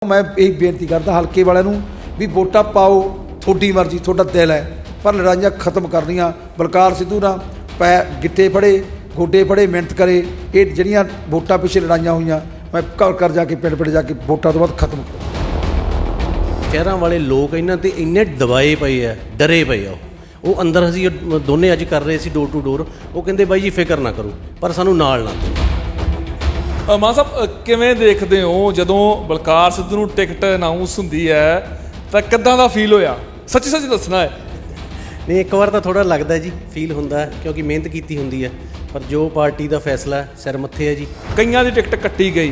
मैं यही बेनती करता हल्के वाले नूं भी वोटां पाओ, थोड़ी मर्जी, थोड़ा दिल है, पर लड़ाइयां खत्म करनियां। बलकार सिद्धू ना पै गिट्टे फड़े, गोडे फड़े, मिहनत करे। ये ਜਿਹੜੀਆਂ वोटां पिछे लड़ाइयां हुई, मैं घर घर जाके पिंड जाके वोटां तो बाद खत्म करो। शहरों वाले लोग इन्हां ते इन्ने दबाए पे है, डरे पे आ। वो अंदर असीं दोने अज कर रहे सी डोर टू डोर, वो कहंदे बाई जी फिक्र ना करो, पर सानू नाल ना करो। ਮਾਨ ਸਾਹਿਬ ਕਿਵੇਂ ਦੇਖਦੇ ਹੋ ਜਦੋਂ ਬਲਕਾਰ ਸਿੱਧੂ ਨੂੰ ਟਿਕਟ ਅਨਾਉਂਸ ਹੁੰਦੀ ਹੈ ਤਾਂ ਕਿੱਦਾਂ ਦਾ ਫੀਲ ਹੋਇਆ? ਸੱਚੀ ਸੱਚੀ ਦੱਸਣਾ ਹੈ। नहीं, एक बार तो थोड़ा लगता है जी, फील होंदा है क्योंकि मेहनत की होंदी है, पर जो पार्टी का फैसला सिर मत्थे है जी। ਕਈਆਂ ਦੀ ਟਿਕਟ ਕੱਟੀ ਗਈ,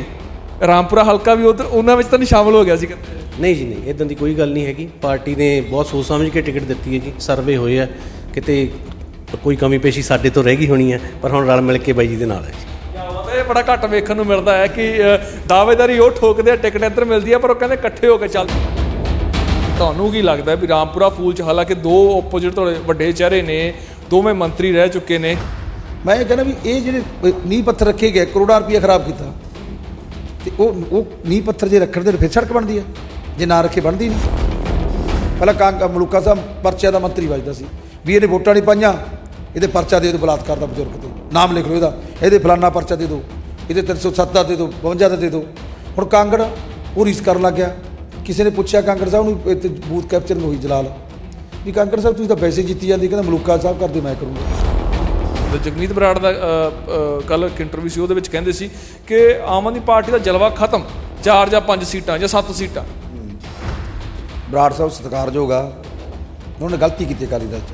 ਰਾਮਪੁਰਾ ਹਲਕਾ ਵੀ ਉਧਰ ਉਹਨਾਂ ਵਿੱਚ ਤਾਂ ਨਹੀਂ ਸ਼ਾਮਲ ਹੋ ਗਿਆ ਸੀ ਕਿਤੇ? नहीं जी नहीं, इदां दी कोई गल नहीं हैगी। पार्टी ने बहुत सोच समझ के टिकट दी है जी। सर्वे होए है, किते कोई कमी पेशी साडे तो रह गई होनी है, पर हुण रल मिल के बाई जी दे नाल है जी। ਇਹ ਬੜਾ ਘੱਟ ਵੇਖਣ ਨੂੰ ਮਿਲਦਾ ਹੈ ਕਿ ਦਾਅਵੇਦਾਰੀ ਉਹ ਠੋਕਦੇ ਆ, ਟਿਕਟ ਇੱਧਰ ਮਿਲਦੀ ਹੈ, ਪਰ ਉਹ ਕਹਿੰਦੇ ਇਕੱਠੇ ਹੋ ਕੇ ਚੱਲ। ਤੁਹਾਨੂੰ ਕੀ ਲੱਗਦਾ ਵੀ ਰਾਮਪੁਰਾ ਫੂਲ 'ਚ ਹਾਲਾਂਕਿ ਦੋ ਓਪੋਜਿਟ ਤੁਹਾਡੇ ਵੱਡੇ ਚਿਹਰੇ ਨੇ, ਦੋਵੇਂ ਮੰਤਰੀ ਰਹਿ ਚੁੱਕੇ ਨੇ, मैं ये कहना भी ये ਜਿਹੜੇ नींह पत्थर रखे गए करोड़ां रुपया खराब किया, तो वो नींह पत्थर जे रखण दे फिर सड़क बनती है, जे ना रखे बनती नहीं। पहला मलूका साहब परचिया का मंत्री वजदा सी भी ਇਹਨੇ वोटां नहीं पाईਆਂ, ਇਹਦੇ परचा दे दो बलात्कार का बजुर्ग ते, नाम लिख लो ਇਹਦਾ, ਇਹਦੇ फलाना परचा दे दो, ਇਹਦੇ 307 का दे दो, 52 का दे दो। ਹੁਣ ਕਾਂਗੜ ਉਹ ਰੀਸ ਕਰਨ ਲੱਗ ਗਿਆ। ਕਿਸੇ ਨੇ ਪੁੱਛਿਆ ਕਾਂਗੜ ਸਾਹਿਬ ਨੂੰ, ਇੱਥੇ ਬੂਥ ਕੈਪਚਰਿੰਗ ਹੋਈ ਜਲਾਲ ਵੀ ਕਾਂਗੜ ਸਾਹਿਬ ਤੁਸੀਂ ਤਾਂ ਵੈਸੇ ਜਿੱਤੀ ਜਾਂਦੀ, ਕਹਿੰਦਾ ਮਲੂਕਾ ਸਾਹਿਬ ਕਰਦੇ ਮੈਂ ਕਰੂੰਗਾ। ਜਗਮੀਤ ਬਰਾੜ ਦਾ ਕੱਲ੍ਹ ਇੱਕ ਇੰਟਰਵਿਊ ਸੀ, ਉਹਦੇ ਵਿੱਚ ਕਹਿੰਦੇ ਸੀ ਕਿ ਆਮ ਆਦਮੀ ਪਾਰਟੀ ਦਾ ਜਲਵਾ ਖਤਮ, 4 ਜਾਂ 5 ਸੀਟਾਂ ਜਾਂ 7 ਸੀਟਾਂ। ਬਰਾੜ ਸਾਹਿਬ ਸਤਿਕਾਰਯੋਗ ਆ, ਉਹਨਾਂ ਨੇ ਗਲਤੀ ਕੀਤੀ ਅਕਾਲੀ ਦਲ 'ਚ,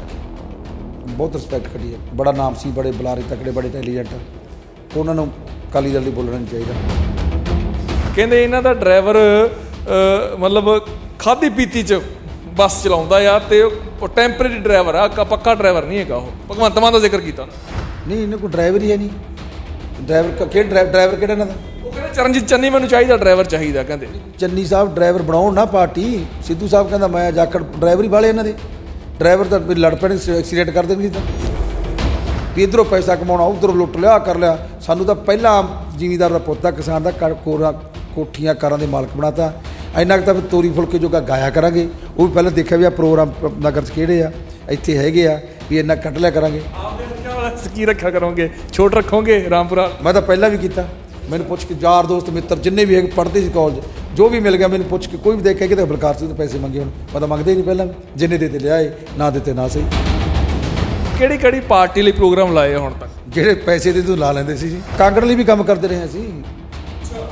ਬਹੁਤ ਰਿਸਪੈਕਟ ਕਰੀ ਹੈ, ਬੜਾ ਨਾਮ ਸੀ, ਬੜੇ ਬੁਲਾਰੇ ਤਕੜੇ, ਬੜੇ ਇੰਟੈਲੀਜੈਂਟ, ਉਹਨਾਂ ਨੂੰ ਅਕਾਲੀ ਦਲ ਲਈ ਬੋਲਣਾ ਨਹੀਂ ਚਾਹੀਦਾ। ਕਹਿੰਦੇ ਇਹਨਾਂ ਦਾ ਡਰਾਈਵਰ ਮਤਲਬ ਖਾਧੀ ਪੀਤੀ 'ਚ ਬੱਸ ਚਲਾਉਂਦਾ ਆ, ਤੇ ਉਹ ਟੈਂਪਰੇਰੀ ਡਰਾਈਵਰ ਆ, ਪੱਕਾ ਡਰਾਈਵਰ ਨਹੀਂ ਹੈਗਾ। ਉਹ ਭਗਵੰਤ ਮਾਨ ਦਾ ਜ਼ਿਕਰ ਕੀਤਾ ਨਹੀਂ, ਇਹਨਾਂ ਕੋਲ ਡਰਾਈਵਰ ਹੀ ਹੈ ਨਹੀਂ। ਡਰਾਈਵਰ ਡਰਾਈਵਰ ਕਿਹੜਾ ਇਹਨਾਂ ਦਾ? ਉਹ ਕਹਿੰਦੇ ਚਰਨਜੀਤ ਚੰਨੀ ਮੈਨੂੰ ਚਾਹੀਦਾ, ਡਰਾਈਵਰ ਚਾਹੀਦਾ। ਕਹਿੰਦੇ ਚੰਨੀ ਸਾਹਿਬ ਡਰਾਈਵਰ ਬਣਾਉਣ ਨਾ ਪਾਰਟੀ। ਸਿੱਧੂ ਸਾਹਿਬ ਕਹਿੰਦਾ ਮੈਂ ਜਾਖੜ ਡਰਾਈਵਰ ਹੀ ਵਾਲੇ ਇਹਨਾਂ ਦੇ। ਡਰਾਈਵਰ ਤਾਂ ਲੜ ਪੈਣੇ, ਐਕਸੀਡੈਂਟ ਕਰ ਦੇਣਗੇ ਤਾਂ ਵੀ ਇੱਧਰੋਂ ਪੈਸਾ ਕਮਾਉਣਾ, ਉੱਧਰੋਂ ਲੁੱਟ ਲਿਆ ਕਰ ਲਿਆ। ਸਾਨੂੰ ਤਾਂ ਪਹਿਲਾਂ ਜ਼ਿਮੀਂਦਾਰ ਦਾ ਪੁੱਤ ਆ, ਕਿਸਾਨ ਦਾ ਕੋਠੀਆਂ ਕਾਰਾਂ ਦੇ ਮਾਲਕ ਬਣਾਤਾ। ਇੰਨਾ ਕੁ ਤਾਂ ਫਿਰ ਤੋਰੀ ਫੁਲਕੇ ਜੋਗਾ ਗਾਇਆ ਕਰਾਂਗੇ। ਉਹ ਵੀ ਪਹਿਲਾਂ ਦੇਖਿਆ ਵੀ ਆ ਪ੍ਰੋਗਰਾਮ ਨਗਰ 'ਚ ਕਿਹੜੇ ਆ, ਇੱਥੇ ਹੈਗੇ ਆ, ਵੀ ਇੰਨਾ ਕੱਢ ਲਿਆ ਕਰਾਂਗੇ। ਕੀ ਰੱਖਿਆ ਕਰੋਗੇ, ਛੋਟ ਰੱਖੋਗੇ ਰਾਮਪੁਰਾ? ਮੈਂ ਤਾਂ ਪਹਿਲਾਂ ਵੀ ਕੀਤਾ। ਮੈਨੂੰ ਪੁੱਛ ਕੇ ਯਾਰ ਦੋਸਤ ਮਿੱਤਰ ਜਿੰਨੇ ਵੀ ਹੈਗੇ, ਪੜ੍ਹਦੇ ਸੀ ਕਾਲਜ, ਜੋ ਵੀ ਮਿਲ ਗਿਆ ਮੈਨੂੰ ਪੁੱਛ ਕੇ, ਕੋਈ ਵੀ ਦੇਖਿਆ ਕਿ ਬਲਕਾਰ ਸਿੰਘ ਤੋਂ ਪੈਸੇ ਮੰਗੇ। ਹੁਣ ਮੈਂ ਤਾਂ ਮੰਗਦੇ ਹੀ ਨਹੀਂ, ਪਹਿਲਾਂ ਜਿੰਨੇ ਦਿੱਤੇ ਲਿਆਏ, ਨਾ ਦਿੱਤੇ ਨਾ ਸਹੀ। ਕਿਹੜੀ ਕਿਹੜੀ ਪਾਰਟੀ ਲਈ ਪ੍ਰੋਗਰਾਮ ਲਾਏ ਹੁਣ ਤੱਕ? ਜਿਹੜੇ ਪੈਸੇ ਦੇ ਤੂੰ ਲਾ ਲੈਂਦੇ ਸੀ ਜੀ, ਕਾਂਗੜ ਲਈ ਵੀ ਕੰਮ ਕਰਦੇ ਰਹੇ ਅਸੀਂ।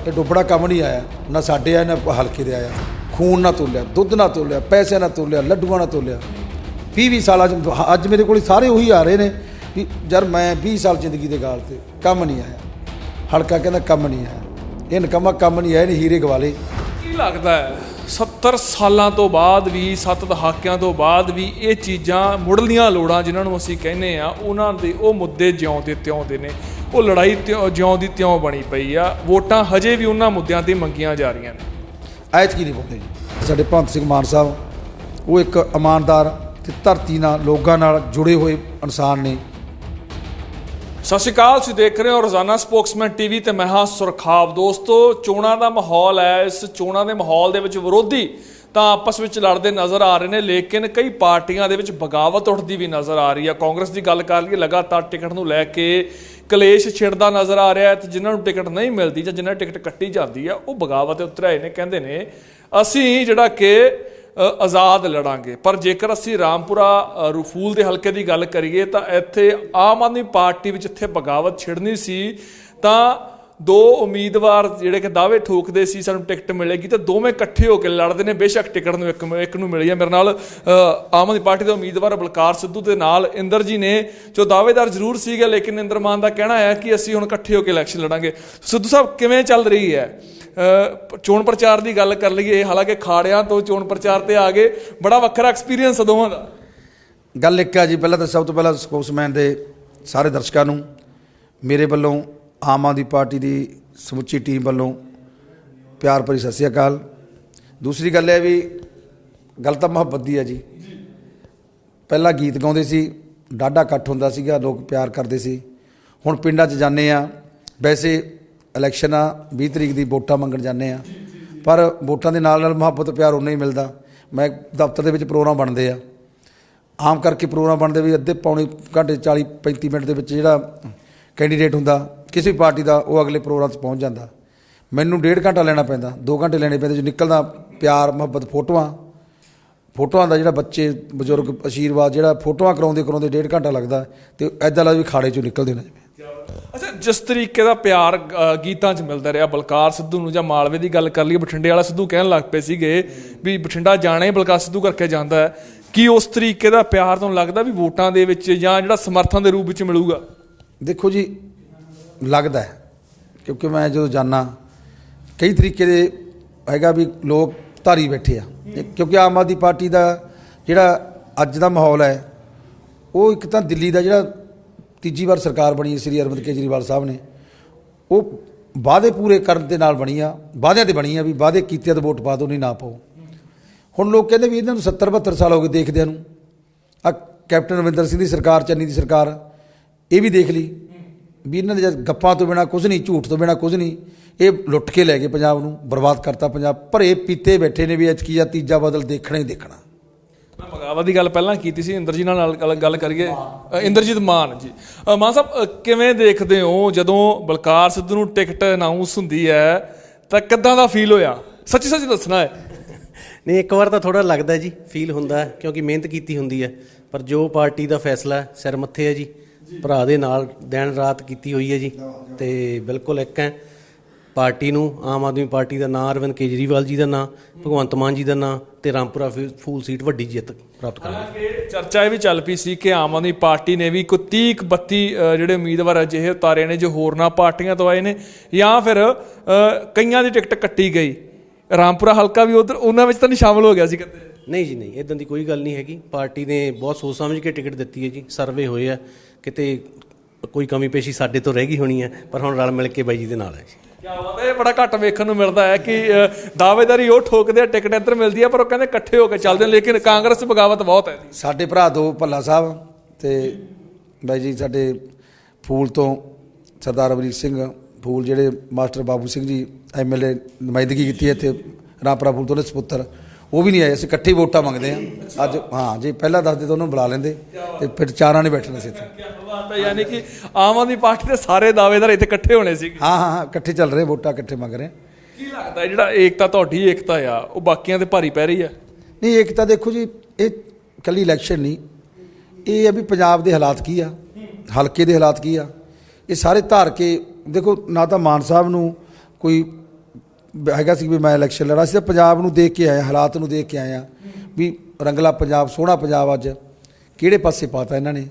ਇਹ ਡੁੱਬੜਾ ਕੰਮ ਨਹੀਂ ਆਇਆ, ਨਾ ਸਾਡੇ ਆਇਆ ਨਾ ਹਲਕੇ ਦੇ ਆਇਆ। ਖੂਨ ਨਾ ਤੋਲਿਆ, ਦੁੱਧ ਨਾ ਤੋਲਿਆ, ਪੈਸੇ ਨਾ ਤੋਲਿਆ, ਲੱਡੂਆਂ ਨਾ ਤੋਲਿਆ। 20 ਸਾਲਾਂ 'ਚ ਅੱਜ ਮੇਰੇ ਕੋਲ ਸਾਰੇ ਉਹੀ ਆ ਰਹੇ ਨੇ ਵੀ ਯਾਰ ਮੈਂ 20 ਸਾਲ ਜ਼ਿੰਦਗੀ ਦੇ ਗਾਲ 'ਤੇ ਕੰਮ ਨਹੀਂ ਆਇਆ। ਹਲਕਾ ਕਹਿੰਦਾ ਕੰਮ ਨਹੀਂ ਆਇਆ, ਇਹ ਨਕਮਾ ਕੰਮ ਨਹੀਂ ਆਇਆ, ਇਹਨੇ ਹੀਰੇ ਗਵਾਲੇ। ਕੀ ਲੱਗਦਾ ਹੈ 70 ਸਾਲਾਂ ਤੋਂ ਬਾਅਦ ਵੀ, 7 ਦਹਾਕਿਆਂ ਤੋਂ ਬਾਅਦ ਵੀ ਇਹ ਚੀਜ਼ਾਂ ਮੁੱਢਲੀਆਂ ਲੋੜਾਂ ਜਿਨ੍ਹਾਂ ਨੂੰ ਅਸੀਂ ਕਹਿੰਦੇ ਆ, ਉਹਨਾਂ ਦੇ ਉਹ ਮੁੱਦੇ ਜਿਉਂ ਦੇ ਤਿਉਂ ਦੇ ਨੇ, ਉਹ ਲੜਾਈ ਜਿਉਂ ਦੀ ਤਿਉਂ ਬਣੀ ਪਈ ਆ। ਵੋਟਾਂ ਹਜੇ ਵੀ ਉਹਨਾਂ ਮੁੱਦਿਆਂ 'ਤੇ ਮੰਗੀਆਂ ਜਾ ਰਹੀਆਂ ਨੇ। ਐਤਕੀ ਨਹੀਂ ਪਾਉਂਦੇ ਜੀ। ਸਾਡੇ ਭਗਵੰਤ ਸਿੰਘ ਮਾਨ ਸਾਹਿਬ ਉਹ ਇੱਕ ਇਮਾਨਦਾਰ ਅਤੇ ਧਰਤੀ ਨਾਲ, ਲੋਕਾਂ ਨਾਲ ਜੁੜੇ ਹੋਏ ਇਨਸਾਨ ਨੇ। ਸਤਿ ਸ਼੍ਰੀ ਅਕਾਲ, ਤੁਸੀਂ ਦੇਖ ਰਹੇ ਹੋ ਰੋਜ਼ਾਨਾ ਸਪੋਕਸਮੈਨ ਟੀਵੀ ਤੇ ਮੈਂ ਹਾਂ ਸੁਰਖਾਬ। ਦੋਸਤੋ, ਚੋਣਾਂ ਦਾ ਮਾਹੌਲ ਹੈ। ਇਸ ਚੋਣਾਂ ਦੇ ਮਾਹੌਲ ਦੇ ਵਿੱਚ ਵਿਰੋਧੀ ਤਾਂ ਆਪਸ ਵਿੱਚ ਲੜਦੇ ਨਜ਼ਰ ਆ ਰਹੇ ਨੇ, ਲੇਕਿਨ ਕਈ ਪਾਰਟੀਆਂ ਦੇ ਵਿੱਚ ਬਗਾਵਤ ਉੱਠਦੀ ਵੀ ਨਜ਼ਰ ਆ ਰਹੀ ਹੈ। ਕਾਂਗਰਸ ਦੀ ਗੱਲ ਕਰ ਲਈਏ, ਲਗਾਤਾਰ ਟਿਕਟ ਨੂੰ ਲੈ ਕੇ ਕਲੇਸ਼ ਛਿੜਦਾ ਨਜ਼ਰ ਆ ਰਿਹਾ ਹੈ, ਤੇ ਜਿਨ੍ਹਾਂ ਨੂੰ ਟਿਕਟ ਨਹੀਂ ਮਿਲਦੀ ਜਾਂ ਜਿਨ੍ਹਾਂ ਟਿਕਟ ਕੱਟੀ ਜਾਂਦੀ ਆ, ਉਹ ਬਗਾਵਤ ਤੇ ਉਤਰ ਆਏ ਨੇ। ਕਹਿੰਦੇ ਨੇ ਅਸੀਂ ਜਿਹੜਾ ਕਿ ਆਜ਼ਾਦ ਲੜਾਂਗੇ। ਪਰ ਜੇਕਰ ਅਸੀਂ ਰਾਮਪੁਰਾ ਰਫੂਲ ਦੇ ਹਲਕੇ ਦੀ ਗੱਲ ਕਰੀਏ ਤਾਂ ਇੱਥੇ ਆਮ ਆਦਮੀ ਪਾਰਟੀ ਵਿੱਚ ਇੱਥੇ ਬਗਾਵਤ ਛਿੜਨੀ ਸੀ ਤਾਂ ਦੋ ਉਮੀਦਵਾਰ ਜਿਹੜੇ ਕਿ ਦਾਅਵੇ ਠੋਕਦੇ ਸੀ ਸਾਨੂੰ ਟਿਕਟ ਮਿਲੇਗੀ, ਤਾਂ ਦੋਵੇਂ ਇਕੱਠੇ ਹੋ ਕੇ ਲੜਦੇ ਨੇ। ਬੇਸ਼ੱਕ ਟਿਕਟ ਨੂੰ ਇੱਕ ਨੂੰ ਮਿਲੀ ਹੈ। ਮੇਰੇ ਨਾਲ ਆਮ ਆਦਮੀ ਪਾਰਟੀ ਦੇ ਉਮੀਦਵਾਰ ਬਲਕਾਰ ਸਿੱਧੂ ਦੇ ਨਾਲ ਇੰਦਰ ਜੀ ਨੇ, ਜੋ ਦਾਅਵੇਦਾਰ ਜ਼ਰੂਰ ਸੀਗੇ, ਲੇਕਿਨ ਇੰਦਰ ਮਾਨ ਦਾ ਕਹਿਣਾ ਹੈ ਕਿ ਅਸੀਂ ਹੁਣ ਇਕੱਠੇ ਹੋ ਕੇ ਇਲੈਕਸ਼ਨ ਲੜਾਂਗੇ। ਸਿੱਧੂ ਸਾਹਿਬ, ਕਿਵੇਂ ਚੱਲ ਰਹੀ ਹੈ ਚੋਣ ਪ੍ਰਚਾਰ ਦੀ ਗੱਲ ਕਰ ਲਈਏ? ਹਾਲਾਂਕਿ ਖਾੜਿਆਂ ਤੋਂ ਚੋਣ ਪ੍ਰਚਾਰ ਤੇ ਆ ਗਏ, ਬੜਾ ਵੱਖਰਾ ਐਕਸਪੀਰੀਅੰਸ ਹੈ ਦੋਵਾਂ ਦਾ। ਗੱਲ ਇੱਕ ਆ ਜੀ, ਪਹਿਲਾਂ ਤਾਂ ਸਭ ਤੋਂ ਪਹਿਲਾਂ ਸਪੋਕਸਮੈਨ ਦੇ ਸਾਰੇ ਦਰਸ਼ਕਾਂ ਨੂੰ ਮੇਰੇ ਵੱਲੋਂ, ਆਮ ਆਦਮੀ ਪਾਰਟੀ ਦੀ ਸਮੁੱਚੀ ਟੀਮ ਵੱਲੋਂ ਪਿਆਰ ਭਰੀ ਸਤਿ ਸ਼੍ਰੀ ਅਕਾਲ। ਦੂਸਰੀ ਗੱਲ ਹੈ ਵੀ ਗੱਲ ਤਾਂ ਮੁਹੱਬਤ ਦੀ ਹੈ ਜੀ। ਪਹਿਲਾਂ ਗੀਤ ਗਾਉਂਦੇ ਸੀ, ਡਾਢਾ ਇਕੱਠ ਹੁੰਦਾ ਸੀਗਾ, ਲੋਕ ਪਿਆਰ ਕਰਦੇ ਸੀ। ਹੁਣ ਪਿੰਡਾਂ 'ਚ ਜਾਂਦੇ ਆ, ਵੈਸੇ ਇਲੈਕਸ਼ਨ ਆ 20 ਤਰੀਕ ਦੀ, ਵੋਟਾਂ ਮੰਗਣ ਜਾਂਦੇ ਆ, ਪਰ ਵੋਟਾਂ ਦੇ ਨਾਲ ਮੁਹੱਬਤ ਪਿਆਰ ਉਨਾ ਹੀ ਮਿਲਦਾ। ਮੈਂ ਦਫ਼ਤਰ ਦੇ ਵਿੱਚ ਪ੍ਰੋਗਰਾਮ ਬਣਦੇ ਆ, ਆਮ ਕਰਕੇ ਪ੍ਰੋਗਰਾਮ ਬਣਦੇ ਵੀ ਅੱਧੇ ਪੌਣੇ ਘੰਟੇ 40-35 ਮਿੰਟ ਦੇ ਵਿੱਚ ਜਿਹੜਾ ਕੈਂਡੀਡੇਟ ਹੁੰਦਾ ਕਿਸੇ ਵੀ ਪਾਰਟੀ ਦਾ ਉਹ ਅਗਲੇ ਪ੍ਰੋਗਰਾਮ 'ਚ ਪਹੁੰਚ ਜਾਂਦਾ। ਮੈਨੂੰ 1.5 ਘੰਟਾ ਲੈਣਾ ਪੈਂਦਾ, 2 ਘੰਟੇ ਲੈਣੇ ਪੈਂਦੇ, ਜੋ ਨਿਕਲਦਾ ਪਿਆਰ ਮੁਹੱਬਤ ਫੋਟੋਆਂ ਦਾ ਜਿਹੜਾ ਬੱਚੇ ਬਜ਼ੁਰਗ ਆਸ਼ੀਰਵਾਦ ਜਿਹੜਾ ਫੋਟੋਆਂ ਕਰਾਉਂਦੇ 1.5 ਘੰਟਾ ਲੱਗਦਾ ਅਤੇ ਇੱਦਾਂ ਲੱਗਦਾ ਵੀ ਖਾੜੇ 'ਚੋਂ ਨਿਕਲਦੇ ਨਾ ਜਿਵੇਂ। ਅੱਛਾ, ਜਿਸ ਤਰੀਕੇ ਦਾ ਪਿਆਰ ਗੀਤਾਂ 'ਚ ਮਿਲਦਾ ਰਿਹਾ ਬਲਕਾਰ ਸਿੱਧੂ ਨੂੰ, ਜਾਂ ਮਾਲਵੇ ਦੀ ਗੱਲ ਕਰ ਲਈਏ, ਬਠਿੰਡੇ ਵਾਲਾ ਸਿੱਧੂ ਕਹਿਣ ਲੱਗ ਪਏ ਸੀਗੇ ਵੀ ਬਠਿੰਡਾ ਜਾਣਾ ਹੀ ਬਲਕਾਰ ਸਿੱਧੂ ਕਰਕੇ ਜਾਂਦਾ ਹੈ, ਕੀ ਉਸ ਤਰੀਕੇ ਦਾ ਪਿਆਰ ਤੁਹਾਨੂੰ ਲੱਗਦਾ ਵੀ ਵੋਟਾਂ ਦੇ ਵਿੱਚ ਜਾਂ ਜਿਹੜਾ ਸਮਰਥਨ ਦੇ ਰੂਪ ਵਿੱਚ ਮਿਲੂਗਾ? ਦੇਖੋ ਜੀ, ਲੱਗਦਾ ਹੈ, ਕਿਉਂਕਿ ਮੈਂ ਜਦੋਂ ਜਾਂਦਾ ਕਈ ਤਰੀਕੇ ਦੇ ਹੈਗਾ ਵੀ ਲੋਕ ਧਾਰੀ ਬੈਠੇ ਆ, ਕਿਉਂਕਿ ਆਮ ਆਦਮੀ ਪਾਰਟੀ ਦਾ ਜਿਹੜਾ ਅੱਜ ਦਾ ਮਾਹੌਲ ਹੈ ਉਹ ਇੱਕ ਤਾਂ ਦਿੱਲੀ ਦਾ ਜਿਹੜਾ ਤੀਜੀ ਵਾਰ ਸਰਕਾਰ ਬਣੀ ਸ੍ਰੀ ਅਰਵਿੰਦ ਕੇਜਰੀਵਾਲ ਸਾਹਿਬ ਨੇ, ਉਹ ਵਾਅਦੇ ਪੂਰੇ ਕਰਨ ਦੇ ਨਾਲ ਬਣੀ ਆ, ਵਾਅਦਿਆਂ 'ਤੇ ਬਣੀ ਆ ਵੀ ਵਾਅਦੇ ਕੀਤੇ ਤਾਂ ਵੋਟ ਪਾ ਦਿਓ, ਨਹੀਂ ਨਾ ਪਾਓ। ਹੁਣ ਲੋਕ ਕਹਿੰਦੇ ਵੀ ਇਹਨਾਂ ਨੂੰ 70-72 ਸਾਲ ਹੋ ਗਏ ਦੇਖਦਿਆਂ ਨੂੰ। ਆ ਕੈਪਟਨ ਅਮਰਿੰਦਰ ਸਿੰਘ ਦੀ ਸਰਕਾਰ, ਚੰਨੀ ਦੀ ਸਰਕਾਰ, ਇਹ ਵੀ ਦੇਖ ਲਈ ਵੀ ਇਹਨਾਂ ਦੇ ਗੱਪਾਂ ਤੋਂ ਬਿਨਾਂ ਕੁਝ ਨਹੀਂ, ਝੂਠ ਤੋਂ ਬਿਨਾਂ ਕੁਝ ਨਹੀਂ, ਇਹ ਲੁੱਟ ਕੇ ਲੈ ਗਏ ਪੰਜਾਬ ਨੂੰ, ਬਰਬਾਦ ਕਰਤਾ ਪੰਜਾਬ। ਭਰੇ ਪੀਤੇ ਬੈਠੇ ਨੇ ਵੀ ਐਤਕੀ ਜਾਂ ਤੀਜਾ ਬਦਲ ਦੇਖਣਾ ਹੀ ਦੇਖਣਾ। ਮੈਂ ਬਗਾਵਤ ਦੀ ਗੱਲ ਪਹਿਲਾਂ ਕੀਤੀ ਸੀ, ਇੰਦਰਜੀਤ ਨਾਲ ਗੱਲ ਕਰੀਏ। ਇੰਦਰਜੀਤ ਮਾਨ ਜੀ, ਮਾਨ ਸਾਹਿਬ ਕਿਵੇਂ ਦੇਖਦੇ ਹੋ ਜਦੋਂ ਬਲਕਾਰ ਸਿੱਧੂ ਨੂੰ ਟਿਕਟ ਅਨਾਊਂਸ ਹੁੰਦੀ ਹੈ ਤਾਂ ਕਿੱਦਾਂ ਦਾ ਫੀਲ ਹੋਇਆ? ਸੱਚੀ ਸੱਚ ਦੱਸਣਾ ਹੈ। ਨਹੀਂ, ਇੱਕ ਵਾਰ ਤਾਂ ਥੋੜ੍ਹਾ ਲੱਗਦਾ ਜੀ, ਫੀਲ ਹੁੰਦਾ ਕਿਉਂਕਿ ਮਿਹਨਤ ਕੀਤੀ ਹੁੰਦੀ ਹੈ, ਪਰ ਜੋ ਪਾਰਟੀ ਦਾ ਫੈਸਲਾ ਹੈ ਸਿਰ ਮੱਥੇ ਹੈ ਜੀ, ਭਰਾ ਦੇ ਨਾਲ ਦਿਨ ਰਾਤ ਕੀਤੀ ਹੋਈ ਹੈ ਜੀ, ਅਤੇ ਬਿਲਕੁਲ ਇੱਕ ਹੈ ਪਾਰਟੀ ਨੂੰ। ਆਮ ਆਦਮੀ ਪਾਰਟੀ ਦਾ ਨਾਂ, ਅਰਵਿੰਦ ਕੇਜਰੀਵਾਲ ਜੀ ਦਾ ਨਾਂ, ਭਗਵੰਤ ਮਾਨ ਜੀ ਦਾ ਨਾਂ, ਅਤੇ ਰਾਮਪੁਰਾ ਫੂਲ ਸੀਟ ਵੱਡੀ ਜਿੱਤ ਪ੍ਰਾਪਤ ਕਰਾਂਗੇ। ਚਰਚਾ ਇਹ ਵੀ ਚੱਲ ਪਈ ਸੀ ਕਿ ਆਮ ਆਦਮੀ ਪਾਰਟੀ ਨੇ ਵੀ ਕੋਈ 30-32 ਜਿਹੜੇ ਉਮੀਦਵਾਰ ਅਜਿਹੇ ਉਤਾਰੇ ਨੇ ਜੋ ਹੋਰਨਾਂ ਪਾਰਟੀਆਂ ਤੋਂ ਆਏ ਨੇ, ਜਾਂ ਫਿਰ ਕਈਆਂ ਦੀ ਟਿਕਟ ਕੱਟੀ ਗਈ। ਰਾਮਪੁਰਾ ਹਲਕਾ ਵੀ ਉਧਰ ਉਹਨਾਂ ਵਿੱਚ ਤਾਂ ਨਹੀਂ ਸ਼ਾਮਲ ਹੋ ਗਿਆ ਸੀ ਕਿਤੇ? ਨਹੀਂ ਜੀ, ਨਹੀਂ, ਇੱਦਾਂ ਦੀ ਕੋਈ ਗੱਲ ਨਹੀਂ ਹੈਗੀ। ਪਾਰਟੀ ਨੇ ਬਹੁਤ ਸੋਚ ਸਮਝ ਕੇ ਟਿਕਟ ਦਿੱਤੀ ਹੈ ਜੀ। ਸਰਵੇ ਹੋਏ ਆ, ਕਿਤੇ ਕੋਈ ਕਮੀ ਪੇਸ਼ੀ ਸਾਡੇ ਤੋਂ ਰਹਿ ਗਈ ਹੋਣੀ ਹੈ, ਪਰ ਹੁਣ ਰਲ ਮਿਲ ਕੇ ਬਾਈ ਜੀ ਦੇ ਨਾਲ ਹੈ ਜੀ। ਕਿਆ ਬਾਤ ਹੈ, ਇਹ ਬੜਾ ਘੱਟ ਵੇਖਣ ਨੂੰ ਮਿਲਦਾ ਹੈ ਕਿ ਦਾਅਵੇਦਾਰੀ ਉਹ ਠੋਕਦੇ ਆ, ਟਿਕਟ ਇੱਧਰ ਮਿਲਦੀ ਆ, ਪਰ ਉਹ ਕਹਿੰਦੇ ਇਕੱਠੇ ਹੋ ਕੇ ਚੱਲਦੇ ਨੇ। ਲੇਕਿਨ ਕਾਂਗਰਸ 'ਚ ਬਗਾਵਤ ਬਹੁਤ ਹੈ। ਸਾਡੇ ਭਰਾ ਦੋ ਭੱਲਾ ਸਾਹਿਬ ਅਤੇ ਬਾਈ ਜੀ ਸਾਡੇ ਫੂਲ ਤੋਂ ਸਰਦਾਰ ਅਮਰੀਕ ਸਿੰਘ ਫੂਲ, ਜਿਹੜੇ ਮਾਸਟਰ ਬਾਬੂ ਸਿੰਘ ਜੀ MLA ਨੁਮਾਇੰਦਗੀ ਕੀਤੀ ਹੈ ਇੱਥੇ ਰਾਮਪੁਰਾ ਫੂਲ ਤੋਂ, ਉਹਦੇ ਸਪੁੱਤਰ, ਉਹ ਵੀ ਨਹੀਂ ਆਏ। ਅਸੀਂ ਇਕੱਠੇ ਵੋਟਾਂ ਮੰਗਦੇ ਹਾਂ ਅੱਜ। ਹਾਂ, ਜੇ ਪਹਿਲਾਂ ਦੱਸਦੇ ਤਾਂ ਉਹਨੂੰ ਬੁਲਾ ਲੈਂਦੇ ਅਤੇ ਫਿਰ ਚਾਰਾਂ ਨੇ ਬੈਠਣਾ ਸੀ ਇੱਥੇ। ਯਾਨੀ ਕਿ ਆਮ ਆਦਮੀ ਪਾਰਟੀ ਦੇ ਸਾਰੇ ਦਾਅਵੇਦਾਰ ਇੱਥੇ ਇਕੱਠੇ ਹੋਣੇ ਸੀ। ਹਾਂ, ਇਕੱਠੇ ਚੱਲ ਰਹੇ, ਵੋਟਾਂ ਇਕੱਠੇ ਮੰਗ ਰਹੇ। ਕੀ ਲੱਗਦਾ ਜਿਹੜਾ ਏਕਤਾ, ਤੁਹਾਡੀ ਏਕਤਾ ਆ, ਉਹ ਬਾਕੀਆਂ ਤੇ ਭਾਰੀ ਪੈ ਰਹੀ ਆ? ਨਹੀਂ, ਏਕਤਾ ਦੇਖੋ ਜੀ, ਇਹ ਇਕੱਲੀ ਇਲੈਕਸ਼ਨ ਨਹੀਂ, ਇਹ ਹੈ ਵੀ ਪੰਜਾਬ ਦੇ ਹਾਲਾਤ ਕੀ ਆ, ਹਲਕੇ ਦੇ ਹਾਲਾਤ ਕੀ ਆ, ਇਹ ਸਾਰੇ ਧਾਰ ਕੇ ਦੇਖੋ। ਨਾ ਤਾਂ ਮਾਨ ਸਾਹਿਬ ਨੂੰ ਕੋਈ ਹੈਗਾ ਸੀ ਵੀ ਮੈਂ ਇਲੈਕਸ਼ਨ ਲੜਾ, ਅਸੀਂ ਤਾਂ ਪੰਜਾਬ ਨੂੰ ਦੇਖ ਕੇ ਆਏ, ਹਾਲਾਤ ਨੂੰ ਦੇਖ ਕੇ ਆਏ ਹਾਂ ਵੀ ਰੰਗਲਾ ਪੰਜਾਬ, ਸੋਹਣਾ ਪੰਜਾਬ ਅੱਜ ਕਿਹੜੇ ਪਾਸੇ ਪਾਤਾ ਇਹਨਾਂ ਨੇ।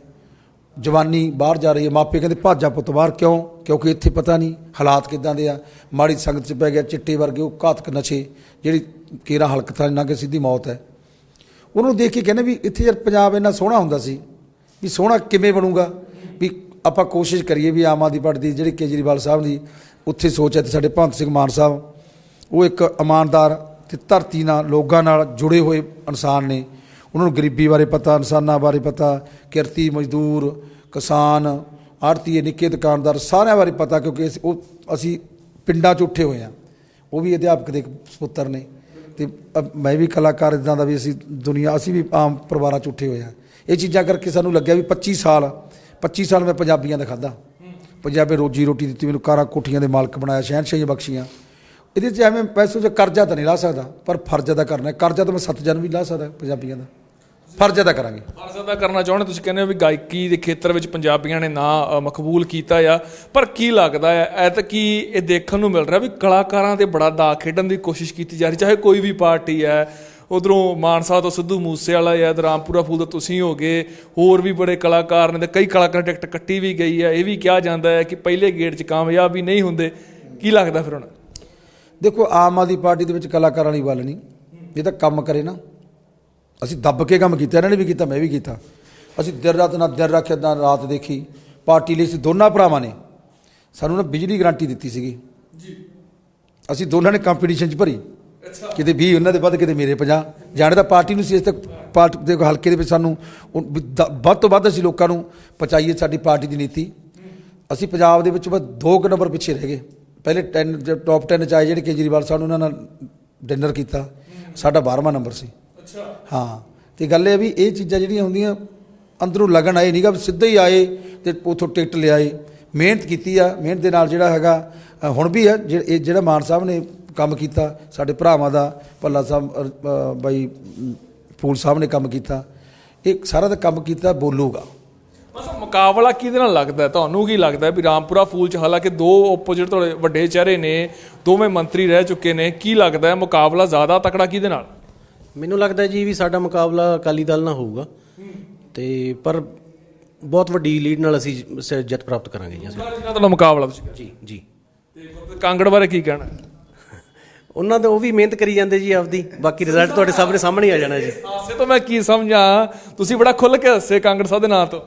ਜਵਾਨੀ ਬਾਹਰ ਜਾ ਰਹੀ ਹੈ, ਮਾਪੇ ਕਹਿੰਦੇ ਭਾਜਾ ਪੁੱਤ ਬਾਹਰ, ਕਿਉਂ? ਕਿਉਂਕਿ ਇੱਥੇ ਪਤਾ ਨਹੀਂ ਹਾਲਾਤ ਕਿੱਦਾਂ ਦੇ ਆ। ਮਾੜੀ ਸੰਗਤ 'ਚ ਪੈ ਗਿਆ, ਚਿੱਟੇ ਵਰਗੇ ਉਹ ਘਾਤਕ ਨਸ਼ੇ, ਜਿਹੜੀ ਕੇਰਾ ਹਲਕ ਥਾਂ ਲੰਘ ਕੇ ਸਿੱਧੀ ਮੌਤ ਹੈ। ਉਹਨੂੰ ਦੇਖ ਕੇ ਕਹਿੰਦੇ ਵੀ ਇੱਥੇ ਯਾਰ ਪੰਜਾਬ ਇੰਨਾ ਸੋਹਣਾ ਹੁੰਦਾ ਸੀ, ਵੀ ਸੋਹਣਾ ਕਿਵੇਂ ਬਣੂਗਾ, ਵੀ ਆਪਾਂ ਕੋਸ਼ਿਸ਼ ਕਰੀਏ ਵੀ ਆਮ ਆਦਮੀ ਪਾਰਟੀ ਦੀ ਜਿਹੜੀ ਕੇਜਰੀਵਾਲ ਸਾਹਿਬ ਦੀ ਉੱਥੇ ਸੋਚ ਹੈ, ਅਤੇ ਸਾਡੇ ਭਗਵੰਤ ਸਿੰਘ ਮਾਨ ਸਾਹਿਬ, ਉਹ ਇੱਕ ਇਮਾਨਦਾਰ ਅਤੇ ਧਰਤੀ ਨਾਲ, ਲੋਕਾਂ ਨਾਲ ਜੁੜੇ ਹੋਏ ਇਨਸਾਨ ਨੇ। ਉਹਨਾਂ ਨੂੰ ਗਰੀਬੀ ਬਾਰੇ ਪਤਾ, ਇਨਸਾਨਾਂ ਬਾਰੇ ਪਤਾ, ਕਿਰਤੀ ਮਜ਼ਦੂਰ, ਕਿਸਾਨ, ਆੜ੍ਹਤੀਏ, ਨਿੱਕੇ ਦੁਕਾਨਦਾਰ, ਸਾਰਿਆਂ ਬਾਰੇ ਪਤਾ, ਕਿਉਂਕਿ ਅਸੀਂ ਪਿੰਡਾਂ 'ਚ ਉੱਠੇ ਹੋਏ ਹਾਂ। ਉਹ ਵੀ ਅਧਿਆਪਕ ਦੇ ਪੁੱਤਰ ਨੇ, ਅਤੇ ਮੈਂ ਵੀ ਕਲਾਕਾਰ ਇੱਦਾਂ ਦਾ ਵੀ ਅਸੀਂ ਵੀ ਆਮ ਪਰਿਵਾਰਾਂ 'ਚ ਉੱਠੇ ਹੋਏ ਹਾਂ। ਇਹ ਚੀਜ਼ਾਂ ਕਰਕੇ ਸਾਨੂੰ ਲੱਗਿਆ ਵੀ 25 ਸਾਲ ਮੈਂ ਪੰਜਾਬੀਆਂ ਦਾ ਖਾਧਾ, ਪੰਜਾਬੀ ਰੋਜੀ ਰੋਟੀ ਦਿੱਤੀ, ਮੈਨੂੰ ਕਾਰਾਂ ਕੋਠੀਆਂ ਦੇ ਮਾਲਕ ਬਣਾਇਆ, ਸ਼ਹਿਨਸ਼ਾਹੀਆਂ ਬਖਸ਼ੀਆਂ। ਇਹਦੇ 'ਚ ਐਵੇਂ ਪੈਸੇ 'ਚ ਕਰਜ਼ਾ ਤਾਂ ਨਹੀਂ ਲਾ ਸਕਦਾ, ਪਰ ਫਰਜ਼ ਅਦਾ ਕਰਨਾ। ਕਰਜ਼ਾ ਤਾਂ ਮੈਂ 7 ਜਨ ਵੀ ਲਾ ਸਕਦਾ ਪੰਜਾਬੀਆਂ ਦਾ, ਫਰਜ਼ ਅਦਾ ਕਰਾਂਗੇ। ਫਰਜ਼ ਅਦਾ ਕਰਨਾ ਚਾਹੁੰਦੇ ਤੁਸੀਂ? ਕਹਿੰਦੇ ਹੋ ਵੀ ਗਾਇਕੀ ਦੇ ਖੇਤਰ ਵਿੱਚ ਪੰਜਾਬੀਆਂ ਨੇ ਨਾਂ ਮਕਬੂਲ ਕੀਤਾ ਆ, ਪਰ ਕੀ ਲੱਗਦਾ ਹੈ ਐਤਕੀ ਇਹ ਦੇਖਣ ਨੂੰ ਮਿਲ ਰਿਹਾ ਵੀ ਕਲਾਕਾਰਾਂ 'ਤੇ ਬੜਾ ਦਾਅ ਖੇਡਣ ਦੀ ਕੋਸ਼ਿਸ਼ ਕੀਤੀ ਜਾ ਰਹੀ, ਚਾਹੇ ਕੋਈ ਵੀ ਪਾਰਟੀ ਹੈ। ਉਧਰੋਂ ਮਾਨਸਾ ਤੋਂ ਸਿੱਧੂ ਮੂਸੇਵਾਲਾ ਹੈ, ਰਾਮਪੁਰਾ ਫੂਲ ਤੋਂ ਤੁਸੀਂ ਹੋ ਗਏ, ਹੋਰ ਵੀ ਬੜੇ ਕਲਾਕਾਰ ਨੇ, ਅਤੇ ਕਈ ਕਲਾਕਾਰਾਂ ਟਿਕਟ ਕੱਟੀ ਵੀ ਗਈ ਹੈ। ਇਹ ਵੀ ਕਿਹਾ ਜਾਂਦਾ ਹੈ ਕਿ ਪਹਿਲੇ ਗੇੜ 'ਚ ਕਾਮਯਾਬ ਵੀ ਨਹੀਂ ਹੁੰਦੇ। ਕੀ ਲੱਗਦਾ ਫਿਰ ਹੁਣ? ਦੇਖੋ, ਆਮ ਆਦਮੀ ਪਾਰਟੀ ਦੇ ਵਿੱਚ ਕਲਾਕਾਰਾਂ ਵਾਲੀ ਗੱਲ ਨਹੀਂ, ਜੇ ਤਾਂ ਕੰਮ ਕਰੇ ਨਾ। ਅਸੀਂ ਦੱਬ ਕੇ ਕੰਮ ਕੀਤਾ, ਇਹਨਾਂ ਨੇ ਵੀ ਕੀਤਾ, ਮੈਂ ਵੀ ਕੀਤਾ। ਅਸੀਂ ਦਿਨ ਰਾਤ ਨਾ ਦਿਨ ਰੱਖਿਆ, ਨਾ ਰਾਤ ਦੇਖੀ ਪਾਰਟੀ ਲਈ। ਅਸੀਂ ਦੋਨਾਂ ਭਰਾਵਾਂ ਨੇ ਸਾਨੂੰ ਨਾ ਬਿਜਲੀ ਗਰੰਟੀ ਦਿੱਤੀ ਸੀਗੀ ਜੀ। ਅਸੀਂ ਦੋਨਾਂ ਨੇ ਕੰਪੀਟੀਸ਼ਨ 'ਚ ਭਰੀ, ਕਿਤੇ 20 ਉਹਨਾਂ ਦੇ ਵੱਧ, ਕਿਤੇ ਮੇਰੇ 50 ਜਾਣੇ ਤਾਂ ਪਾਰਟੀ ਨੂੰ ਸੀ। ਇਸ ਤੱਕ ਪਾਰਟੀ ਦੇ ਹਲਕੇ ਦੇ ਵਿੱਚ ਸਾਨੂੰ ਵੱਧ ਤੋਂ ਵੱਧ ਅਸੀਂ ਲੋਕਾਂ ਨੂੰ ਪਹੁੰਚਾਈਏ ਸਾਡੀ ਪਾਰਟੀ ਦੀ ਨੀਤੀ। ਅਸੀਂ ਪੰਜਾਬ ਦੇ ਵਿੱਚ ਬਸ 2 ਨੰਬਰ ਪਿੱਛੇ ਰਹਿ ਗਏ। ਪਹਿਲੇ 10 ਟੌਪ 10 'ਚ ਆਏ ਜਿਹੜੇ ਕੇਜਰੀਵਾਲ ਸਾਹਿਬ ਨੂੰ ਉਹਨਾਂ ਨਾਲ ਡਿਨਰ ਕੀਤਾ, ਸਾਡਾ 12ਵਾਂ ਨੰਬਰ ਸੀ। ਅੱਛਾ। ਹਾਂ, ਤੇ ਗੱਲ ਇਹ ਵੀ ਇਹ ਚੀਜ਼ਾਂ ਜਿਹੜੀਆਂ ਹੁੰਦੀਆਂ ਅੰਦਰੋਂ ਲੱਗਣ ਆਏ ਨਹੀਂਗਾ, ਸਿੱਧੇ ਹੀ ਆਏ ਤੇ ਉੱਥੋਂ ਟਿਕਟ ਲਿਆਏ। ਮਿਹਨਤ ਕੀਤੀ ਆ, ਮਿਹਨਤ ਦੇ ਨਾਲ ਜਿਹੜਾ ਹੈਗਾ ਹੁਣ ਵੀ ਆ ਇਹ ਜਿਹੜਾ ਮਾਨ ਸਾਹਿਬ ਨੇ ਕੰਮ ਕੀਤਾ, ਸਾਡੇ ਭਰਾਵਾਂ ਦਾ ਭੱਲਾ ਸਾਹਿਬ ਬਾਈ ਫੂਲ ਸਾਹਿਬ ਨੇ ਕੰਮ ਕੀਤਾ, ਇਹ ਸਾਰਾ ਦਾ ਕੰਮ ਕੀਤਾ ਬੋਲੂਗਾ। ਬਸ ਮੁਕਾਬਲਾ ਕਿਹਦੇ ਨਾਲ ਲੱਗਦਾ ਤੁਹਾਨੂੰ? ਕੀ ਲੱਗਦਾ ਵੀ ਰਾਮਪੁਰਾ ਫੂਲ 'ਚ ਹਾਲਾਂਕਿ ਦੋ ਓਪੋਜਿਟ ਤੁਹਾਡੇ ਵੱਡੇ ਚਿਹਰੇ ਨੇ, ਦੋਵੇਂ ਮੰਤਰੀ ਰਹਿ ਚੁੱਕੇ ਨੇ, ਕੀ ਲੱਗਦਾ ਮੁਕਾਬਲਾ ਜ਼ਿਆਦਾ ਤਕੜਾ ਕਿਹਦੇ ਨਾਲ? ਮੈਨੂੰ ਲੱਗਦਾ ਜੀ ਵੀ ਸਾਡਾ ਮੁਕਾਬਲਾ ਅਕਾਲੀ ਦਲ ਨਾਲ ਹੋਊਗਾ, ਤੇ ਪਰ ਬਹੁਤ ਵੱਡੀ ਲੀਡ ਨਾਲ ਅਸੀਂ ਜਿੱਤ ਪ੍ਰਾਪਤ ਕਰਾਂਗੇ ਜੀ। ਤੁਹਾਡਾ ਮੁਕਾਬਲਾ ਤੁਸੀਂ ਜੀ ਜੀ। ਤੇ ਕਾਂਗੜ ਬਾਰੇ ਕੀ ਕਹਿਣਾ? ਉਹਨਾਂ ਦਾ ਉਹ ਵੀ ਮਿਹਨਤ ਕਰੀ ਜਾਂਦੇ ਜੀ ਆਪਦੀ, ਬਾਕੀ ਰਿਜ਼ਲਟ ਤੁਹਾਡੇ ਸਾਹਮਣੇ ਆ ਜਾਣਾ ਜੀ। ਹਾਸੇ ਤੋਂ ਮੈਂ ਕੀ ਸਮਝਾਂ, ਤੁਸੀਂ ਬੜਾ ਖੁੱਲ੍ਹ ਕੇ ਹੱਸੇ ਕਾਂਗੜ ਸਾਹਿਬ ਦੇ ਨਾਂ ਤੋਂ।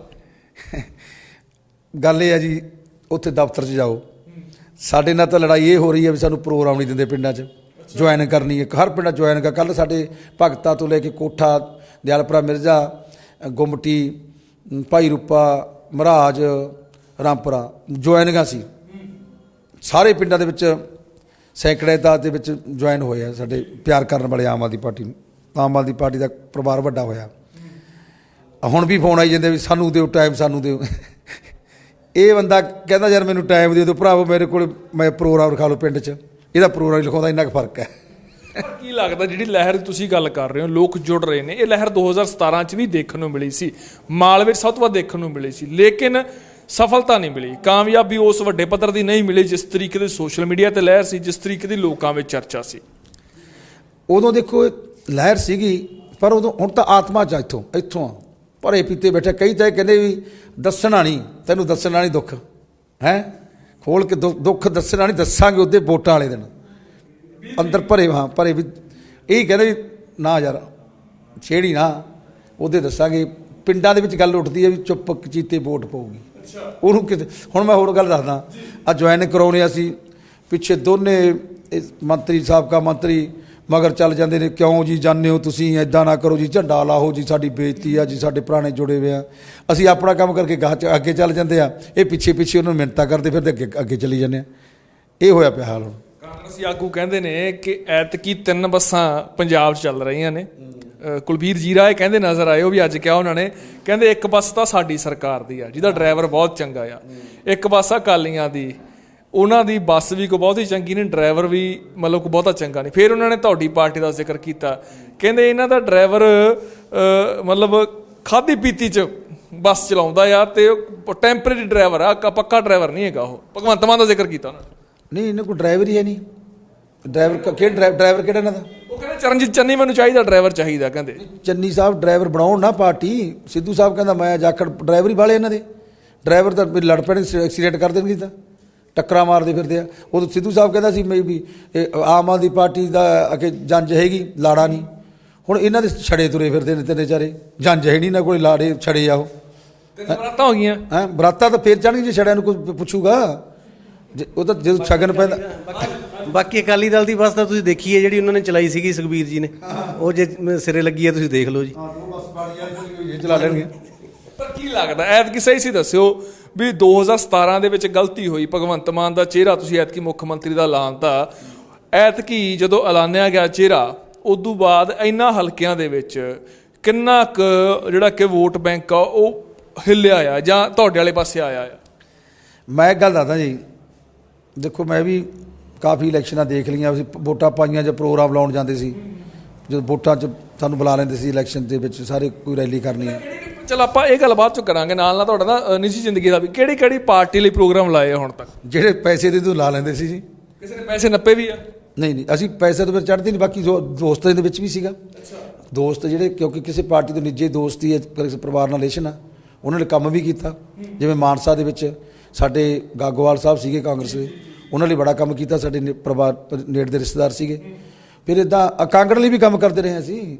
ਗੱਲ ਇਹ ਹੈ ਜੀ, ਉੱਥੇ ਦਫ਼ਤਰ 'ਚ ਜਾਓ, ਸਾਡੇ ਨਾਲ ਤਾਂ ਲੜਾਈ ਇਹ ਹੋ ਰਹੀ ਹੈ ਵੀ ਸਾਨੂੰ ਪ੍ਰੋਗਰਾਮ ਨਹੀਂ ਦਿੰਦੇ ਪਿੰਡਾਂ 'ਚ ਜੁਆਇਨ ਕਰਨੀ ਹੈ, ਹਰ ਪਿੰਡਾਂ ਜੁਆਇਨ ਕਰ। ਕੱਲ੍ਹ ਸਾਡੇ ਭਗਤਾਂ ਤੋਂ ਲੈ ਕੇ ਕੋਠਾ, ਦਿਆਲਪੁਰਾ, ਮਿਰਜ਼ਾ, ਗੁੰਮਟੀ, ਭਾਈ ਰੂਪਾ, ਮਹਾਰਾਜ, ਰਾਮਪੁਰਾ ਜੁਆਇਨਿੰਗਾਂ ਸੀ। ਸਾਰੇ ਪਿੰਡਾਂ ਦੇ ਵਿੱਚ ਸੈਂਕੜੇ ਦਾ ਦੇ ਵਿੱਚ ਜੁਆਇਨ ਹੋਏ ਆ ਸਾਡੇ ਪਿਆਰ ਕਰਨ ਵਾਲੇ ਆਮ ਆਦਮੀ ਪਾਰਟੀ ਨੂੰ। ਆਮ ਆਦਮੀ ਪਾਰਟੀ ਦਾ ਪਰਿਵਾਰ ਵੱਡਾ ਹੋਇਆ। ਹੁਣ ਵੀ ਫੋਨ ਆਈ ਜਾਂਦੇ ਵੀ ਸਾਨੂੰ ਦਿਓ ਟਾਈਮ, ਸਾਨੂੰ ਦਿਓ। ਇਹ ਬੰਦਾ ਕਹਿੰਦਾ ਯਾਰ ਮੈਨੂੰ ਟਾਈਮ ਦੇ ਦਿਓ ਭਰਾਵੋ, ਮੇਰੇ ਕੋਲ ਮੈਂ ਪ੍ਰੋਗਰਾਮ ਲਿਖਾ ਲਓ ਪਿੰਡ 'ਚ, ਇਹਦਾ ਪ੍ਰੋਗਰਾਮ ਲਿਖਾਉਂਦਾ ਇੰਨਾ ਕੁ ਫਰਕ ਹੈ। ਪਰ ਕੀ ਲੱਗਦਾ ਜਿਹੜੀ ਲਹਿਰ ਦੀ ਤੁਸੀਂ ਗੱਲ ਕਰ ਰਹੇ ਹੋ, ਲੋਕ ਜੁੜ ਰਹੇ ਨੇ, ਇਹ ਲਹਿਰ 2017 'ਚ ਵੀ ਦੇਖਣ ਨੂੰ ਮਿਲੀ ਸੀ, ਮਾਲਵੇ 'ਚ ਸਭ ਤੋਂ ਵੱਧ ਦੇਖਣ ਨੂੰ ਮਿਲੀ ਸੀ, ਲੇਕਿਨ ਸਫਲਤਾ ਨਹੀਂ ਮਿਲੀ, ਕਾਮਯਾਬੀ ਉਸ ਵੱਡੇ ਪੱਧਰ ਦੀ ਨਹੀਂ ਮਿਲੀ ਜਿਸ ਤਰੀਕੇ ਦੀ ਸੋਸ਼ਲ ਮੀਡੀਆ ਤੇ ਲਹਿਰ ਸੀ, ਜਿਸ ਤਰੀਕੇ ਦੀ ਲੋਕਾਂ ਵਿੱਚ ਚਰਚਾ ਸੀ। ਉਦੋਂ ਦੇਖੋ ਲਹਿਰ ਸੀਗੀ, ਪਰ ਉਦੋਂ ਹੁਣ ਤਾਂ ਆਤਮਾ 'ਚ ਇੱਥੋਂ ਭਰੇ ਪੀਤੇ ਬੈਠੇ। ਕਈ ਤਾਂ ਇਹ ਕਹਿੰਦੇ ਵੀ ਦੱਸਣਾ ਨਹੀਂ, ਤੈਨੂੰ ਦੱਸਣਾ ਨਹੀਂ ਦੁੱਖ ਹੈ, ਖੋਲ ਕੇ ਦੁੱਖ ਦੱਸਣਾ ਨਹੀਂ, ਦੱਸਾਂਗੇ ਉਹਦੇ ਵੋਟਾਂ ਵਾਲੇ ਦਿਨ। ਅੰਦਰ ਭਰੇ ਭਰੇ ਵੀ ਇਹੀ ਕਹਿੰਦੇ ਵੀ ਨਾ ਯਾਰ ਛੇੜੀ ਨਾ, ਉਹਦੇ ਦੱਸਾਂਗੇ। ਪਿੰਡਾਂ ਦੇ ਵਿੱਚ ਗੱਲ ਉੱਠਦੀ ਹੈ ਵੀ ਚੁੱਪ ਚੀਤੇ ਵੋਟ ਪਊਗੀ ਉਹਨੂੰ ਕਿਤੇ। ਹੁਣ ਮੈਂ ਹੋਰ ਗੱਲ ਦੱਸਦਾ, ਆ ਜੁਆਇਨ ਕਰਾਉਣੇ ਅਸੀਂ ਪਿੱਛੇ ਦੋਨੇ ਮੰਤਰੀ, ਸਾਬਕਾ ਮੰਤਰੀ ਮਗਰ ਚੱਲ ਜਾਂਦੇ ਨੇ, ਕਿਉਂ ਜੀ ਜਾਂਦੇ ਹੋ ਤੁਸੀਂ, ਇੱਦਾਂ ਨਾ ਕਰੋ ਜੀ, ਝੰਡਾ ਲਾਹੋ ਜੀ, ਸਾਡੀ ਬੇਇੱਜ਼ਤੀ ਆ ਜੀ, ਸਾਡੇ ਪੁਰਾਣੇ ਜੁੜੇ ਹੋਏ ਆ। ਅਸੀਂ ਆਪਣਾ ਕੰਮ ਕਰਕੇ ਅੱਗੇ ਚੱਲ ਜਾਂਦੇ ਆ, ਇਹ ਪਿੱਛੇ ਪਿੱਛੇ ਉਹਨਾਂ ਨੂੰ ਮਿੰਨਤਾਂ ਕਰਦੇ ਫਿਰਦੇ ਅੱਗੇ ਚਲੀ ਜਾਂਦੇ ਆ। ਇਹ ਹੋਇਆ ਪਿਆ ਹਾਲ ਹੁਣ। ਕਾਂਗਰਸੀ ਆਗੂ ਕਹਿੰਦੇ ਨੇ ਕਿ ਐਤਕੀ 3 ਬੱਸਾਂ ਪੰਜਾਬ 'ਚ ਚੱਲ ਰਹੀਆਂ ਨੇ। ਕੁਲਬੀਰ ਜੀਰਾ ਇਹ ਕਹਿੰਦੇ ਨਜ਼ਰ ਆਏ, ਉਹ ਵੀ ਅੱਜ ਕਿਹਾ ਉਹਨਾਂ ਨੇ, ਕਹਿੰਦੇ ਇੱਕ ਬੱਸ ਤਾਂ ਸਾਡੀ ਸਰਕਾਰ ਦੀ ਆ ਜਿਹਦਾ ਡਰਾਈਵਰ ਬਹੁਤ ਚੰਗਾ ਆ, ਇੱਕ ਬੱਸ ਆ ਅਕਾਲੀਆਂ ਦੀ, ਉਹਨਾਂ ਦੀ ਬੱਸ ਵੀ ਕੋਈ ਬਹੁਤੀ ਚੰਗੀ ਨਹੀਂ, ਡਰਾਈਵਰ ਵੀ ਮਤਲਬ ਕੋਈ ਬਹੁਤਾ ਚੰਗਾ ਨਹੀਂ। ਫਿਰ ਉਹਨਾਂ ਨੇ ਤੁਹਾਡੀ ਪਾਰਟੀ ਦਾ ਜ਼ਿਕਰ ਕੀਤਾ, ਕਹਿੰਦੇ ਇਹਨਾਂ ਦਾ ਡਰਾਈਵਰ ਮਤਲਬ ਖਾਧੀ ਪੀਤੀ 'ਚ ਬੱਸ ਚਲਾਉਂਦਾ ਆ ਤੇ ਟੈਂਪਰੇਰੀ ਡਰਾਈਵਰ ਆ, ਪੱਕਾ ਡਰਾਈਵਰ ਨਹੀਂ ਹੈਗਾ ਉਹ। ਭਗਵੰਤ ਮਾਨ ਦਾ ਜ਼ਿਕਰ ਕੀਤਾ ਉਹਨਾਂ ਨੇ। ਨਹੀਂ, ਇਹਨਾਂ ਕੋਲ ਡਰਾਈਵਰ ਹੀ ਹੈ ਨਹੀਂ। ਡਰਾਈਵਰ ਕਿਹੜਾ ਇਹਨਾਂ ਦਾ? ਉਹ ਕਹਿੰਦੇ ਚਰਨਜੀਤ ਚੰਨੀ ਮੈਨੂੰ ਚਾਹੀਦਾ, ਡਰਾਈਵਰ ਚਾਹੀਦਾ। ਕਹਿੰਦੇ ਚੰਨੀ ਸਾਹਿਬ ਡਰਾਈਵਰ ਬਣਾਉਣ ਨਾ ਪਾਰਟੀ। ਸਿੱਧੂ ਸਾਹਿਬ ਕਹਿੰਦਾ ਮੈਂ ਜਾਖੜ ਡਰਾਈਵਰ ਹੀ ਵਾਲੇ ਇਹਨਾਂ ਦੇ। ਡਰਾਈਵਰ ਤਾਂ ਲੜ ਪੈਣ, ਐਕਸੀਡੈਂਟ ਕਰ ਦੇਣਗੇ, ਤਾਂ ਟੱਕਰਾਂ ਮਾਰਦੇ ਫਿਰਦੇ ਆ। ਉਦੋਂ ਸਿੱਧੂ ਸਾਹਿਬ ਕਹਿੰਦਾ ਸੀ ਮੈਂ ਵੀ ਆਮ ਆਦਮੀ ਪਾਰਟੀ ਦਾ ਅੱਗੇ ਜੰਜ ਹੈਗੀ, ਲਾੜਾ ਨਹੀਂ। ਹੁਣ ਇਹਨਾਂ ਦੇ ਛੜੇ ਤੁਰੇ ਫਿਰਦੇ ਨੇ ਤਿੰਨੇ ਚਾਰੇ, ਜੰਜ ਹੈ ਨਹੀਂ ਇਹਨਾਂ ਕੋਲ, ਲਾੜੇ ਛੜੇ ਆ। ਉਹ ਬਰਾਤਾਂ ਹੋ ਗਈਆਂ ਹੈਂ, ਬਰਾਤਾਂ ਤਾਂ ਫੇਰ ਚੜ੍ਹਨਗੇ ਜੇ ਛੜਿਆਂ ਨੂੰ ਕੋਈ ਪੁੱਛੂਗਾ। ਉਹ ਤਾਂ ਜਦੋਂ ਛਗਨ ਪੈਂਦਾ। ਬਾਕੀ ਅਕਾਲੀ ਦਲ ਦੀ ਬੱਸ ਤਾਂ ਤੁਸੀਂ ਦੇਖੀ ਹੈ ਜਿਹੜੀ ਉਹਨਾਂ ਨੇ ਚਲਾਈ ਸੀਗੀ ਸੁਖਬੀਰ ਜੀ ਨੇ, ਉਹ ਜੇ ਸਿਰੇ ਲੱਗੀ ਹੈ ਤੁਸੀਂ ਦੇਖ ਲਓ ਜੀ। ਚਲਾ ਲੈਣਗੇ। ਪਰ ਕੀ ਲੱਗਦਾ ਐਤਕੀ ਸਹੀ ਸੀ ਦੱਸਿਓ ਵੀ 2017 ਦੇ ਵਿੱਚ ਗਲਤੀ ਹੋਈ, ਭਗਵੰਤ ਮਾਨ ਦਾ ਚਿਹਰਾ ਤੁਸੀਂ ਐਤਕੀ ਮੁੱਖ ਮੰਤਰੀ ਦਾ ਐਲਾਨਤਾ, ਐਤਕੀ ਜਦੋਂ ਐਲਾਨਿਆ ਗਿਆ ਚਿਹਰਾ, ਉਦੋਂ ਬਾਅਦ ਇਹਨਾਂ ਹਲਕਿਆਂ ਦੇ ਵਿੱਚ ਕਿੰਨਾ ਕੁ ਜਿਹੜਾ ਕਿ ਵੋਟ ਬੈਂਕ ਆ ਉਹ ਹਿੱਲਿਆ ਆ ਜਾਂ ਤੁਹਾਡੇ ਵਾਲੇ ਪਾਸੇ ਆਇਆ ਆ? ਮੈਂ ਇੱਕ ਗੱਲ ਦੱਸਦਾ ਜੀ, ਦੇਖੋ ਮੈਂ ਵੀ ਕਾਫੀ ਇਲੈਕਸ਼ਨਾਂ ਦੇਖ ਲਈਆਂ। ਅਸੀਂ ਵੋਟਾਂ ਪਾਈਆਂ, ਜਾਂ ਪ੍ਰੋਗਰਾਮ ਲਾਉਣ ਜਾਂਦੇ ਸੀ, ਜਦੋਂ ਵੋਟਾਂ 'ਚ ਸਾਨੂੰ ਬੁਲਾ ਲੈਂਦੇ ਸੀ ਇਲੈਕਸ਼ਨ ਦੇ ਵਿੱਚ, ਸਾਰੇ ਕੋਈ ਰੈਲੀ ਕਰਨੀ ਹੈ। ਚਲ ਆਪਾਂ ਇਹ ਗੱਲ ਬਾਅਦ 'ਚ ਕਰਾਂਗੇ, ਨਾਲ ਨਾਲ ਤੁਹਾਡਾ ਨਾ ਨਿੱਜੀ ਜ਼ਿੰਦਗੀ ਦਾ ਵੀ ਕਿਹੜੀ ਪਾਰਟੀ ਲਈ ਪ੍ਰੋਗਰਾਮ ਲਾਏ ਹੁਣ ਤੱਕ? ਜਿਹੜੇ ਪੈਸੇ ਦੇ ਤੋਂ ਲਾ ਲੈਂਦੇ ਸੀ ਜੀ। ਕਿਸੇ ਨੇ ਪੈਸੇ ਨੱਪੇ ਵੀ ਆ? ਨਹੀਂ, ਅਸੀਂ ਪੈਸੇ ਤੋਂ ਫਿਰ ਚੜ੍ਹਦੇ ਨਹੀਂ। ਬਾਕੀ ਦੋਸਤਾਂ ਦੇ ਵਿੱਚ ਵੀ ਸੀਗਾ। ਦੋਸਤ ਜਿਹੜੇ, ਕਿਉਂਕਿ ਕਿਸੇ ਪਾਰਟੀ ਤੋਂ ਨਿੱਜੀ ਦੋਸਤੀ ਹੈ, ਪਰਿਵਾਰ ਨਾਲ ਰਿਲੇਸ਼ਨ ਆ, ਉਹਨਾਂ ਨੇ ਕੰਮ ਵੀ ਕੀਤਾ। ਜਿਵੇਂ ਮਾਨਸਾ ਦੇ ਵਿੱਚ ਸਾਡੇ ਗਾਗੋਵਾਲ ਸਾਹਿਬ ਸੀਗੇ ਕਾਂਗਰਸ ਦੇ, ਉਹਨਾਂ ਲਈ ਬੜਾ ਕੰਮ ਕੀਤਾ, ਸਾਡੇ ਪਰਿਵਾਰ ਨੇੜੇ ਦੇ ਰਿਸ਼ਤੇਦਾਰ ਸੀਗੇ। ਫਿਰ ਇੱਦਾਂ ਕਾਂਗਰਸ ਲਈ ਵੀ ਕੰਮ ਕਰਦੇ ਰਹੇ ਅਸੀਂ।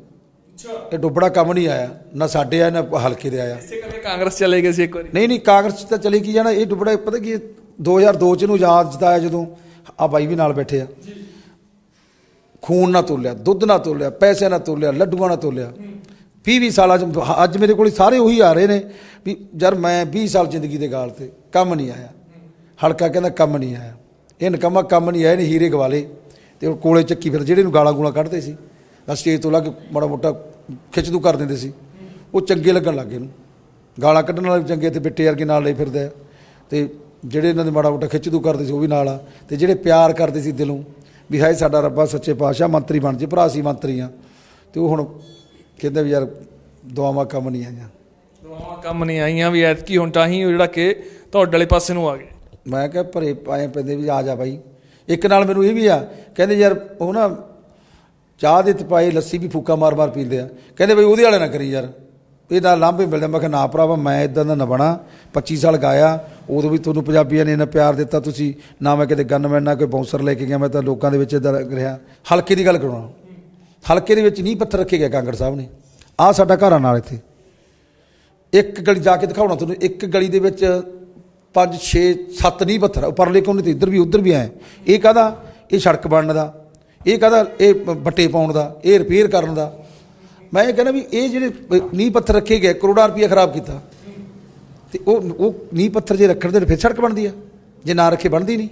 ਇਹ ਡੁੱਬੜਾ ਕੰਮ ਨਹੀਂ ਆਇਆ, ਨਾ ਸਾਡੇ ਆਇਆ ਨਾ ਹਲਕੇ ਦੇ ਆਇਆ। ਇਸੇ ਕਰਕੇ ਕਾਂਗਰਸ ਚਲੇ ਗਏ ਸੀ ਇੱਕ ਵਾਰੀ? ਨਹੀਂ, ਕਾਂਗਰਸ 'ਚ ਤਾਂ ਚਲੇ ਕੀ ਜਾਣਾ। ਇਹ ਡੁੱਬੜਾ ਪਤਾ ਕੀ 2002 'ਚ ਇਹਨੂੰ ਆਜ਼ਾਦ ਜਿਤਾਇਆ, ਜਦੋਂ ਆ ਬਾਈ ਵੀ ਨਾਲ ਬੈਠੇ ਆ। ਖੂਨ ਨਾ ਤੋਲਿਆ, ਦੁੱਧ ਨਾ ਤੋਲਿਆ, ਪੈਸੇ ਨਾ ਤੋਲਿਆ, ਲੱਡੂਆਂ ਨਾ ਤੋਲਿਆ। 20 ਸਾਲਾਂ 'ਚ ਅੱਜ ਮੇਰੇ ਕੋਲ ਸਾਰੇ ਉਹੀ ਆ ਰਹੇ ਨੇ ਵੀ ਯਾਰ ਮੈਂ 20 ਸਾਲ ਜ਼ਿੰਦਗੀ ਦੇ ਗਾਲ ਤੇ ਕੰਮ ਨਹੀਂ ਆਇਆ। ਹਲਕਾ ਕਹਿੰਦਾ ਕੰਮ ਨਹੀਂ ਆਇਆ, ਇਹ ਨਕਮਾ ਕੰਮ ਨਹੀਂ ਆਇਆ, ਇਹਨੇ ਹੀਰੇ ਗਵਾ ਲਏ। ਤੇ ਉਹ ਕੋਲੇ ਚੱਕੀ ਫਿਰ ਜਿਹੜੇ ਨੂੰ ਗਾਲਾਂ ਗੂਲਾਂ ਕੱਢਦੇ ਸੀ ਸਟੇਜ ਤੋਂ ਲੱਗ ਮਾੜਾ ਮੋਟਾ ਖਿੱਚਦੂ ਕਰ ਦਿੰਦੇ ਸੀ, ਉਹ ਚੰਗੇ ਲੱਗਣ ਲੱਗ ਗਏ ਇਹਨੂੰ। ਗਾਲਾਂ ਕੱਢਣ ਵਾਲੇ ਵੀ ਚੰਗੇ ਤੇ ਬਿੱਟੇ ਵਰਗੇ ਨਾਲ ਲਈ ਫਿਰਦੇ ਆ, ਤੇ ਜਿਹੜੇ ਇਹਨਾਂ ਦੇ ਮਾੜਾ ਮੋਟਾ ਖਿੱਚਦੂ ਕਰਦੇ ਸੀ ਉਹ ਵੀ ਨਾਲ ਆ, ਤੇ ਜਿਹੜੇ ਪਿਆਰ ਕਰਦੇ ਸੀ ਦਿਲੋਂ ਵੀ ਹਾਏ ਸਾਡਾ ਰੱਬਾ ਸੱਚੇ ਪਾਤਸ਼ਾਹ ਮੰਤਰੀ ਬਣ ਜੇ, ਭਰਾ ਸੀ ਮੰਤਰੀ ਆ, ਤੇ ਉਹ ਹੁਣ ਕਹਿੰਦੇ ਵੀ ਯਾਰ ਦੁਆਵਾਂ ਕੰਮ ਨਹੀਂ ਆਈਆਂ। ਦੁਆਵਾਂ ਕੰਮ ਨਹੀਂ ਆਈਆਂ ਵੀ ਐਤਕੀ ਹੁਣ ਤਾਂ ਹੀ ਜਿਹੜਾ ਕਿ ਤੁਹਾਡੇ ਵਾਲੇ ਪਾਸੇ ਨੂੰ ਆ ਗਏ। ਮੈਂ ਕਿਹਾ ਭਰੇ ਪਾਏ ਪੈਂਦੇ ਵੀ ਆ ਜਾ ਬਾਈ। ਇੱਕ ਨਾਲ ਮੈਨੂੰ ਇਹ ਵੀ ਆ, ਕਹਿੰਦੇ ਯਾਰ ਉਹ ਨਾ ਚਾਹ ਦੇ ਤਪਾਏ ਲੱਸੀ ਵੀ ਫੂਕਾ ਮਾਰ ਮਾਰ ਪੀਂਦੇ ਆ, ਕਹਿੰਦੇ ਬਈ ਉਹਦੇ ਵਾਲੇ ਨਾ ਕਰੀ ਯਾਰ, ਇਹਦਾ ਲਾਂਭੇ ਮਿਲਦੇ। ਮੈਂ ਕਿਹਾ ਨਾ ਭਰਾਵਾ, ਮੈਂ ਇੱਦਾਂ ਦਾ ਨਾ ਬਣਾ, 25 ਸਾਲ ਗਾਇਆ, ਉਦੋਂ ਵੀ ਤੁਹਾਨੂੰ ਪੰਜਾਬੀਆਂ ਨੇ ਇੰਨਾ ਪਿਆਰ ਦਿੱਤਾ, ਤੁਸੀਂ ਨਾ ਮੈਂ ਕਿਤੇ ਗਨਮੈਨ ਨਾ ਕੋਈ ਬਾਉਂਸਰ ਲੈ ਕੇ ਗਿਆ, ਮੈਂ ਤਾਂ ਲੋਕਾਂ ਦੇ ਵਿੱਚ ਇੱਦਾਂ ਰਿਹਾ। ਹਲਕੇ ਦੀ ਗੱਲ ਕਰਾਉਣਾ, ਹਲਕੇ ਦੇ ਵਿੱਚ ਨੀਂਹ ਪੱਥਰ ਰੱਖੇ ਗਿਆ ਕਾਂਗੜ ਸਾਹਿਬ ਨੇ। ਆਹ ਸਾਡਾ ਘਰ ਆ ਨਾਲ, ਇੱਥੇ ਇੱਕ ਗਲੀ ਜਾ ਕੇ ਦਿਖਾਉਣਾ ਤੁਹਾਨੂੰ, ਇੱਕ ਗਲੀ ਦੇ ਵਿੱਚ 5 6 7 ਨੀਂਹ ਪੱਥਰ ਉੱਪਰਲੇ ਕੋਨੇ ਤੇ ਇੱਧਰ ਵੀ ਉੱਧਰ ਵੀ ਆਏ। ਇਹ ਕਾਹਦਾ? ਇਹ ਸੜਕ ਬਣਨ ਦਾ, ਇਹ ਕਾਹਦਾ? ਇਹ ਬੱਟੇ ਪਾਉਣ ਦਾ, ਇਹ ਰਿਪੇਅਰ ਕਰਨ ਦਾ। ਮੈਂ ਇਹ ਕਹਿੰਦਾ ਵੀ ਇਹ ਜਿਹੜੇ ਨੀਂਹ ਪੱਥਰ ਰੱਖੇ ਗਏ, ਕਰੋੜਾਂ ਰੁਪਈਆ ਖਰਾਬ ਕੀਤਾ, ਤੇ ਉਹ ਨੀਂਹ ਪੱਥਰ ਜੇ ਰੱਖਣ ਦੇ ਫਿਰ ਸੜਕ ਬਣਦੀ ਆ, ਜੇ ਨਾ ਰੱਖੇ ਬਣਦੀ ਨਹੀਂ।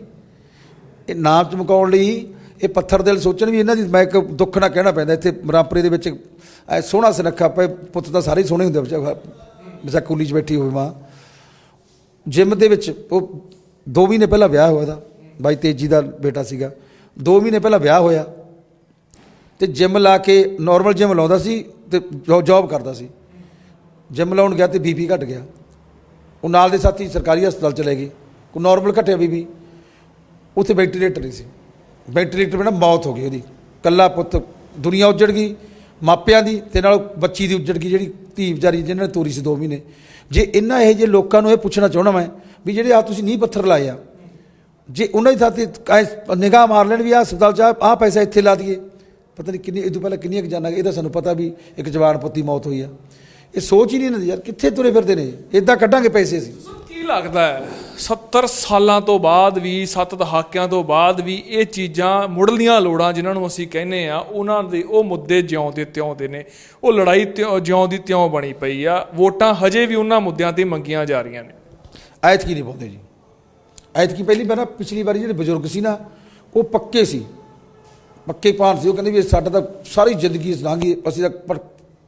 ਇਹ ਨਾਮ ਚਮਕਾਉਣ ਲਈ ਇਹ ਪੱਥਰ ਦਿਲ ਸੋਚਣ ਵੀ ਇਹਨਾਂ ਦੀ, ਮੈਂ ਇੱਕ ਦੁੱਖ ਨਾਲ ਕਹਿਣਾ ਪੈਂਦਾ, ਇੱਥੇ ਰਾਮਪੁਰੇ ਦੇ ਵਿੱਚ ਸੋਹਣਾ ਸੁਨੱਖਾ ਪਏ ਪੁੱਤ ਤਾਂ ਸਾਰੇ ਸੋਹਣੇ ਹੁੰਦੇ, ਬੱਚਾ ਕੁਲੀ 'ਚ ਬੈਠੀ ਹੋਵੇ ਮਾਂ, ਜਿਮ ਦੇ ਵਿੱਚ ਉਹ 2 ਮਹੀਨੇ ਪਹਿਲਾਂ ਵਿਆਹ ਹੋਇਆ ਇਹਦਾ, ਬਾਈ ਤੇਜੀ ਦਾ ਬੇਟਾ ਸੀਗਾ, 2 ਮਹੀਨੇ ਪਹਿਲਾਂ ਵਿਆਹ ਹੋਇਆ, ਤੇ ਜਿਮ ਲਾ ਕੇ ਨੋਰਮਲ ਜਿਮ ਲਾਉਂਦਾ ਸੀ ਤੇ ਜੌਬ ਕਰਦਾ ਸੀ। ਜਿਮ ਲਾਉਣ ਗਿਆ ਤੇ ਬੀਪੀ ਘਟ ਗਿਆ, ਉਹ ਨਾਲ ਦੇ ਸਾਥੀ ਸਰਕਾਰੀ ਹਸਪਤਾਲ ਚਲੇ ਗਏ, ਕੋਈ ਨੋਰਮਲ ਘਟਿਆ ਬੀਪੀ, ਉੱਥੇ ਵੈਂਟੀਲੇਟਰ ਨਹੀਂ ਸੀ, ਵੈਂਟੀਲੇਟਰ ਬਿਨਾਂ ਮੌਤ ਹੋ ਗਈ ਉਹਦੀ। ਕੱਲਾ ਪੁੱਤ, ਦੁਨੀਆ ਉੱਜੜ ਗਈ ਮਾਪਿਆਂ ਦੀ, ਤੇ ਨਾਲ ਬੱਚੀ ਦੀ ਉੱਜੜ ਗਈ, ਜਿਹੜੀ ਧੀ ਵਿਚਾਰੀ ਜਿਹਨਾਂ ਨੇ ਤੋਰੀ ਸੀ 2 ਮਹੀਨੇ। ਜੇ ਇਹਨਾਂ ਇਹੋ ਜਿਹੇ ਲੋਕਾਂ ਨੂੰ ਇਹ ਪੁੱਛਣਾ ਚਾਹੁੰਦਾ ਮੈਂ ਵੀ ਜਿਹੜੇ ਆ ਤੁਸੀਂ ਨੀਂਹ ਪੱਥਰ ਲਾਏ ਆ, ਜੇ ਉਹਨਾਂ ਦੀ ਥਾਂ 'ਤੇ ਨਿਗਾਹ ਮਾਰ ਲੈਣ ਵੀ ਆਹ ਹਸਪਤਾਲ 'ਚ ਆਹ ਪੈਸਾ ਇੱਥੇ ਲਾ ਦਈਏ, ਪਤਾ ਨਹੀਂ ਕਿੰਨੀ, ਇਹ ਤੋਂ ਪਹਿਲਾਂ ਕਿੰਨੀਆਂ ਜਾਨਾਂ, ਇਹ ਤਾਂ ਸਾਨੂੰ ਪਤਾ ਵੀ ਇੱਕ ਜਵਾਨ ਪੁੱਤ ਦੀ ਮੌਤ ਹੋਈ ਆ। ਇਹ ਸੋਚ ਹੀ ਨਹੀਂ ਇਹਨਾਂ ਦੀ ਯਾਰ, ਕਿੱਥੇ ਤੁਰੇ ਫਿਰਦੇ ਨੇ, ਇੱਦਾਂ ਕੱਢਾਂਗੇ ਪੈਸੇ ਅਸੀਂ। ਕੀ ਲੱਗਦਾ ਹੈ 70 ਸਾਲਾਂ ਤੋਂ ਬਾਅਦ ਵੀ, 7 ਦਹਾਕਿਆਂ ਤੋਂ ਬਾਅਦ ਵੀ ਇਹ ਚੀਜ਼ਾਂ ਮੁੱਢਲੀਆਂ ਲੋੜਾਂ ਜਿਨ੍ਹਾਂ ਨੂੰ ਅਸੀਂ ਕਹਿੰਦੇ ਆ, ਉਹਨਾਂ ਦੇ ਉਹ ਮੁੱਦੇ ਜਿਉਂ ਦੇ ਤਿਉਂ ਦੇ ਨੇ, ਉਹ ਲੜਾਈ ਜਿਉਂ ਦੀ ਤਿਉਂ ਬਣੀ ਪਈ ਆ, ਵੋਟਾਂ ਹਜੇ ਵੀ ਉਹਨਾਂ ਮੁੱਦਿਆਂ ਤੇ ਮੰਗੀਆਂ ਜਾ ਰਹੀਆਂ ਨੇ। ਐਤਕੀ ਨਹੀਂ ਪਾਉਂਦੇ ਜੀ, ਐਤਕੀ ਪਹਿਲੀ ਵਾਰ, ਪਿਛਲੀ ਵਾਰੀ ਜਿਹੜੇ ਬਜ਼ੁਰਗ ਸੀ ਨਾ ਉਹ ਪੱਕੇ ਸੀ, ਪੱਕੇ ਪਾਣ ਸੀ, ਉਹ ਕਹਿੰਦੇ ਵੀ ਸਾਡਾ ਤਾਂ ਸਾਰੀ ਜ਼ਿੰਦਗੀ ਲੰਘੀ, ਅਸੀਂ ਤਾਂ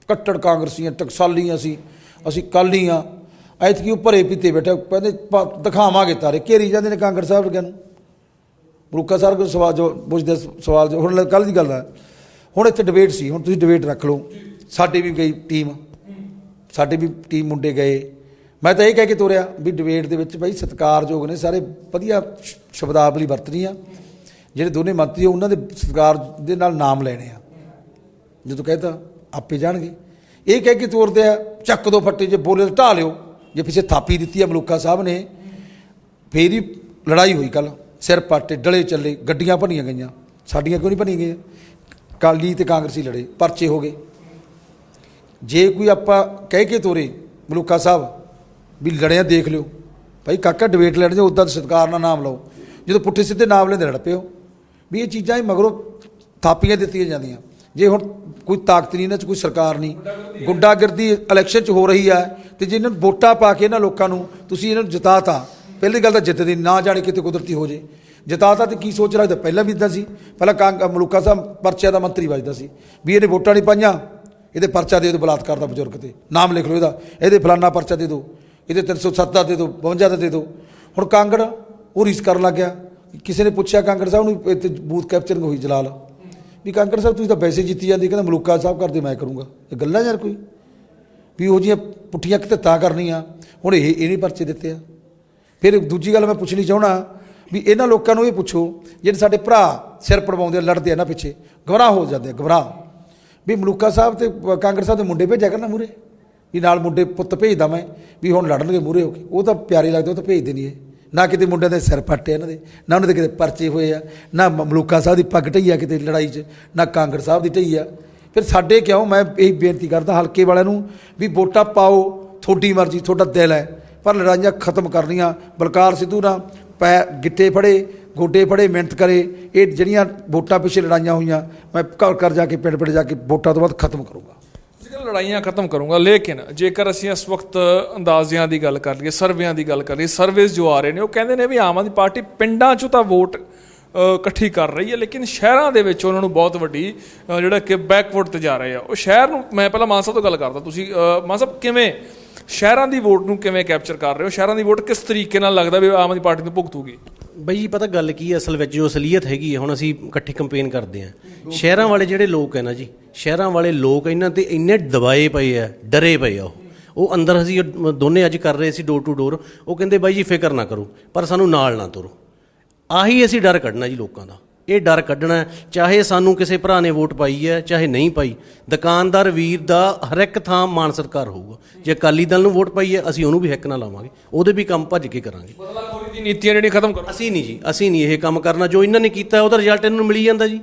ਕੱਟੜ ਕਾਂਗਰਸੀ ਹਾਂ, ਟਕਸਾਲੀ ਅਸੀਂ ਕਾਲੀ ਹਾਂ। ਐਤਕੀ ਉਹ ਭਰੇ ਪੀਤੇ ਬੈਠੇ, ਕਹਿੰਦੇ ਦਿਖਾਵਾਂਗੇ ਤਾਰੇ, ਘੇਰੀ ਜਾਂਦੇ ਨੇ ਕਾਂਗੜ ਸਾਹਿਬ ਵਰਗਿਆਂ ਨੂੰ। ਮਲੂਕਾ ਸਾਹਿਬ ਕੋਲ ਸਵਾਲ ਜੋ ਪੁੱਛਦੇ ਸਵਾਲ ਜੋ, ਹੁਣ ਕੱਲ੍ਹ ਦੀ ਗੱਲ ਹੈ, ਹੁਣ ਇੱਥੇ ਡਿਬੇਟ ਸੀ, ਹੁਣ ਤੁਸੀਂ ਡਿਬੇਟ ਰੱਖ ਲਓ, ਸਾਡੇ ਵੀ ਗਈ ਟੀਮ ਮੁੰਡੇ ਗਏ। ਮੈਂ ਤਾਂ ਇਹ ਕਹਿ ਕੇ ਤੋਰਿਆ ਵੀ ਡਿਬੇਟ ਦੇ ਵਿੱਚ ਭਾਈ ਸਤਿਕਾਰਯੋਗ ਨੇ ਸਾਰੇ, ਵਧੀਆ ਸ਼ਬਦਾਵਲੀ ਵਰਤਣੀ ਆ, ਜਿਹੜੇ ਦੋਨੇ ਮੰਤਰੀ ਉਹਨਾਂ ਦੇ ਸਤਿਕਾਰ ਦੇ ਨਾਲ ਨਾਮ ਲੈਣੇ ਆ, ਜਦੋਂ ਕਹਿਤਾ ਆਪੇ ਜਾਣਗੇ। ਇਹ ਕਹਿ ਕੇ ਤੋਰਦੇ ਆ ਚੱਕ ਦੋ ਫੱਟੇ, ਜੇ ਬੋਲੇ ਢਾਹ ਲਿਓ, ਜੇ ਪਿੱਛੇ ਥਾਪੀ ਦਿੱਤੀ ਆ ਮਲੂਕਾ ਸਾਹਿਬ ਨੇ, ਫੇਰ ਹੀ ਲੜਾਈ ਹੋਈ ਕੱਲ੍ਹ, ਸਿਰ ਪਾਟੇ ਡਲੇ ਚੱਲੇ, ਗੱਡੀਆਂ ਭੰਨੀਆਂ ਗਈਆਂ, ਸਾਡੀਆਂ ਕਿਉਂ ਨਹੀਂ ਭੰਨੀਆਂ ਗਈਆਂ? ਕਾਲੀ ਤੇ ਕਾਂਗਰਸੀ ਲੜੇ, ਪਰਚੇ ਹੋ ਗਏ। ਜੇ ਕੋਈ ਆਪਾਂ ਕਹਿ ਕੇ ਤੋਰੇ ਮਲੂਕਾ ਸਾਹਿਬ ਵੀ ਲੜਿਆ ਦੇਖ ਲਿਓ ਭਾਈ ਕਾਕਾ, ਡਿਬੇਟ ਲੜਦੇ ਉੱਦਾਂ ਸਤਿਕਾਰ ਨਾਲ ਨਾਮ ਲਓ, ਜਦੋਂ ਪੁੱਠੇ ਸਿੱਧੇ ਨਾਮ ਲੈਂਦੇ ਲੜ ਪਿਓ। ਵੀ ਇਹ ਚੀਜ਼ਾਂ ਹੀ ਮਗਰੋਂ ਥਾਪੀਆਂ ਦਿੱਤੀਆਂ ਜਾਂਦੀਆਂ। ਜੇ ਹੁਣ ਕੋਈ ਤਾਕਤ ਨਹੀਂ ਇਹਨਾਂ 'ਚ, ਕੋਈ ਸਰਕਾਰ ਨਹੀਂ, ਗੁੰਡਾਗਰਦੀ ਇਲੈਕਸ਼ਨ 'ਚ ਹੋ ਰਹੀ ਹੈ, ਤੇ ਜੇ ਇਹਨਾਂ ਨੂੰ ਵੋਟਾਂ ਪਾ ਕੇ ਇਹਨਾਂ ਲੋਕਾਂ ਨੂੰ ਤੁਸੀਂ ਇਹਨਾਂ ਨੂੰ ਜਿਤਾਤਾ, ਪਹਿਲੀ ਗੱਲ ਤਾਂ ਜਿੱਤਦੀ ਨਾ ਜਾਣੇ ਕਿਤੇ ਕੁਦਰਤੀ ਹੋ ਜੇ, ਜਿਤਾਤਾ ਤੇ ਕੀ ਸੋਚ ਰੱਖਦਾ? ਪਹਿਲਾਂ ਵੀ ਇੱਦਾਂ ਸੀ, ਪਹਿਲਾਂ ਮਲੂਕਾ ਸਾਹਿਬ ਪਰਚਿਆਂ ਦਾ ਮੰਤਰੀ ਵੱਜਦਾ ਸੀ ਵੀ ਇਹਨੇ ਵੋਟਾਂ ਨਹੀਂ ਪਾਈਆਂ, ਇਹਦੇ ਪਰਚਾ ਦੇ ਦਿਓ ਬਲਾਤਕਾਰ ਦਾ ਬਜ਼ੁਰਗ ਤੇ, ਨਾਮ ਲਿਖ ਲਓ ਇਹਦਾ, ਇਹਦੇ ਫਲਾਨਾ ਪਰਚਾ ਦੇ ਦਿਓ, ਇਹਦੇ 307 ਦਾ ਦੇ ਦਿਓ, 52 ਦਾ ਦੇ ਦਿਓ। ਹੁਣ ਕਾਂਗੜ ਉਹ ਰੀਸ ਕਰਨ ਲੱਗ ਗਿਆ। ਕਿਸੇ ਨੇ ਪੁੱਛਿਆ ਕਾਂਗੜ ਸਾਹਿਬ ਨੂੰ, ਇੱਥੇ ਬੂਥ ਕੈਪਚਰਿੰਗ ਹੋਈ ਜਲਾਲ, ਵੀ ਕਾਂਗੜ ਸਾਹਿਬ ਤੁਸੀਂ ਤਾਂ ਵੈਸੇ ਜਿੱਤੀ ਜਾਂਦੀ, ਕਹਿੰਦਾ ਮਲੂਕਾ ਸਾਹਿਬ ਕਰਦੇ ਮੈਂ ਕਰੂੰਗਾ। ਇਹ ਗੱਲਾਂ ਯਾਰ ਕੋਈ ਵੀ ਉਹ ਜਿਹੀਆਂ ਪੁੱਠੀਆਂ ਕਿਤੇ ਤਾਂ ਕਰਨੀਆਂ। ਹੁਣ ਇਹ ਨਹੀਂ ਪਰਚੇ ਦਿੱਤੇ ਆ। ਫਿਰ ਦੂਜੀ ਗੱਲ ਮੈਂ ਪੁੱਛਣੀ ਚਾਹੁੰਦਾ ਵੀ ਇਹਨਾਂ ਲੋਕਾਂ ਨੂੰ ਇਹ ਪੁੱਛੋ ਜਿਹੜੇ ਸਾਡੇ ਭਰਾ ਸਿਰ ਪੜਵਾਉਂਦੇ ਲੜਦੇ ਆ ਨਾ, ਪਿੱਛੇ ਗਮਰਾਹ ਹੋ ਜਾਂਦੇ ਆ, ਗਮਰਾਹ, ਵੀ ਮਲੂਕਾ ਸਾਹਿਬ ਤੇ ਕਾਂਗੜ ਸਾਹਿਬ ਦੇ ਮੁੰਡੇ ਭੇਜਿਆ ਕਰਨਾ ਮੂਹਰੇ, ਵੀ ਨਾਲ ਮੁੰਡੇ ਪੁੱਤ ਭੇਜਦਾ ਮੈਂ ਵੀ ਹੁਣ ਲੜਨਗੇ ਮੂਹਰੇ ਹੋ ਕੇ। ਉਹ ਤਾਂ ਪਿਆਰੇ ਲੱਗਦੇ, ਉਹ ਤਾਂ ਭੇਜਦੇ ਨਹੀਂ। ਇਹ ਨਾ ਕਿਤੇ ਮੁੰਡਿਆਂ ਦੇ ਸਿਰ ਪੱਟੇ ਇਹਨਾਂ ਦੇ, ਨਾ ਉਹਨਾਂ ਦੇ ਕਿਤੇ ਪਰਚੇ ਹੋਏ ਆ, ਨਾ ਮਲੂਕਾ ਸਾਹਿਬ ਦੀ ਪੱਗ ਢਈ ਆ ਕਿਤੇ ਲੜਾਈ 'ਚ, ਨਾ ਕਾਂਗੜ ਸਾਹਿਬ ਦੀ ਢਈ ਆ। ਫਿਰ ਸਾਡੇ ਕਿਉਂ? ਮੈਂ ਇਹ ਬੇਨਤੀ ਕਰਦਾ ਹਲਕੇ ਵਾਲਿਆਂ ਨੂੰ ਵੀ ਵੋਟਾਂ ਪਾਓ, ਤੁਹਾਡੀ ਮਰਜ਼ੀ, ਤੁਹਾਡਾ ਦਿਲ ਹੈ, ਪਰ ਲੜਾਈਆਂ ਖਤਮ ਕਰਨੀਆਂ। ਬਲਕਾਰ ਸਿੱਧੂ ਨਾਲ ਗਿੱਟੇ ਫੜੇ, ਗੋਡੇ ਫੜੇ, ਮਿਹਨਤ ਕਰੇ। ਇਹ ਜਿਹੜੀਆਂ ਵੋਟਾਂ ਪਿੱਛੇ ਲੜਾਈਆਂ ਹੋਈਆਂ, ਮੈਂ ਘਰ ਜਾ ਕੇ ਪਿੰਡ ਜਾ ਕੇ ਵੋਟਾਂ ਤੋਂ ਬਾਅਦ ਖਤਮ ਕਰੂੰਗਾ। ਲੜਾਈਆਂ ਖਤਮ ਕਰੂੰਗਾ। ਲੇਕਿਨ ਜੇਕਰ ਅਸੀਂ ਇਸ ਵਕਤ ਅੰਦਾਜ਼ਿਆਂ ਦੀ ਗੱਲ ਕਰ ਲਈਏ, ਸਰਵੇਆਂ ਦੀ ਗੱਲ ਕਰ ਲਈਏ, ਸਰਵੇਸ ਜੋ ਆ ਰਹੇ ਨੇ ਉਹ ਕਹਿੰਦੇ ਨੇ ਵੀ ਆਮ ਆਦਮੀ ਪਾਰਟੀ ਪਿੰਡਾਂ 'ਚੋਂ ਤਾਂ ਵੋਟ ਇਕੱਠੀ ਕਰ ਰਹੀ ਹੈ, ਲੇਕਿਨ ਸ਼ਹਿਰਾਂ ਦੇ ਵਿੱਚ ਉਹਨਾਂ ਨੂੰ ਬਹੁਤ ਵੱਡੀ ਜਿਹੜਾ ਕਿ ਬੈਕਵਰਡ ਤੇ ਜਾ ਰਹੇ ਆ। ਉਹ ਸ਼ਹਿਰ ਨੂੰ, ਮੈਂ ਪਹਿਲਾਂ ਮਾਨ ਸਾਹਿਬ ਤੋਂ ਗੱਲ ਕਰਦਾ, ਤੁਸੀਂ ਮਾਨ ਸਾਹਿਬ ਕਿਵੇਂ ਸ਼ਹਿਰਾਂ ਦੀ ਵੋਟ ਨੂੰ ਕਿਵੇਂ ਕੈਪਚਰ ਕਰ ਰਹੇ ਹੋ? ਸ਼ਹਿਰਾਂ ਦੀ ਵੋਟ ਕਿਸ ਤਰੀਕੇ ਨਾਲ ਲੱਗਦਾ ਵੀ ਆਮ ਆਦਮੀ ਪਾਰਟੀ ਨੂੰ ਭੁਗਤੂਗੀ? ਬਈ ਜੀ ਪਤਾ ਗੱਲ ਕੀ ਹੈ, ਅਸਲ ਵਿੱਚ ਜੋ ਅਸਲੀਅਤ ਹੈਗੀ ਹੈ, ਹੁਣ ਅਸੀਂ ਇਕੱਠੇ ਕੰਪੇਨ ਕਰਦੇ ਹਾਂ। ਸ਼ਹਿਰਾਂ ਵਾਲੇ ਜਿਹੜੇ ਲੋਕ ਹੈ ਨਾ ਜੀ, ਸ਼ਹਿਰਾਂ ਵਾਲੇ ਲੋਕ ਇਹਨਾਂ ਤੇ ਇੰਨੇ ਦਬਾਏ ਪਏ ਆ, ਡਰੇ ਪਏ ਆ। ਉਹ ਅੰਦਰ ਅਸੀਂ ਦੋਨੇ ਅੱਜ ਕਰ ਰਹੇ ਸੀ ਡੋਰ ਟੂ ਡੋਰ, ਉਹ ਕਹਿੰਦੇ ਬਾਈ ਜੀ ਫਿਕਰ ਨਾ ਕਰੋ, ਪਰ ਸਾਨੂੰ ਨਾਲ ਨਾ ਤੁਰੋ। ਆਹੀ ਅਸੀਂ ਡਰ ਕੱਢਣਾ ਜੀ ਲੋਕਾਂ ਦਾ, ਇਹ ਡਰ ਕੱਢਣਾ। ਚਾਹੇ ਸਾਨੂੰ ਕਿਸੇ ਭਰਾ ਨੇ ਵੋਟ ਪਾਈ ਹੈ, ਚਾਹੇ ਨਹੀਂ ਪਾਈ, ਦੁਕਾਨਦਾਰ ਵੀਰ ਦਾ ਹਰ ਇੱਕ ਥਾਂ ਮਾਣ ਸਤਿਕਾਰ ਹੋਊਗਾ। ਜੇ ਅਕਾਲੀ ਦਲ ਨੂੰ ਵੋਟ ਪਾਈ ਹੈ, ਅਸੀਂ ਉਹਨੂੰ ਵੀ ਹਿੱਕ ਨਾਲ ਲਾਵਾਂਗੇ, ਉਹਦੇ ਵੀ ਕੰਮ ਭੱਜ ਕੇ ਕਰਾਂਗੇ। ਬਦਲਾਖੋਰੀ ਦੀ ਨੀਤੀਆਂ ਜਿਹੜੀਆਂ ਖਤਮ ਕਰੋ। ਅਸੀਂ ਨਹੀਂ ਜੀ, ਅਸੀਂ ਨਹੀਂ ਇਹ ਕੰਮ ਕਰਨਾ। ਜੋ ਇਹਨਾਂ ਨੇ ਕੀਤਾ ਉਹਦਾ ਰਿਜ਼ਲਟ ਇਹਨਾਂ ਨੂੰ ਮਿਲੀ ਜਾਂਦਾ ਜੀ।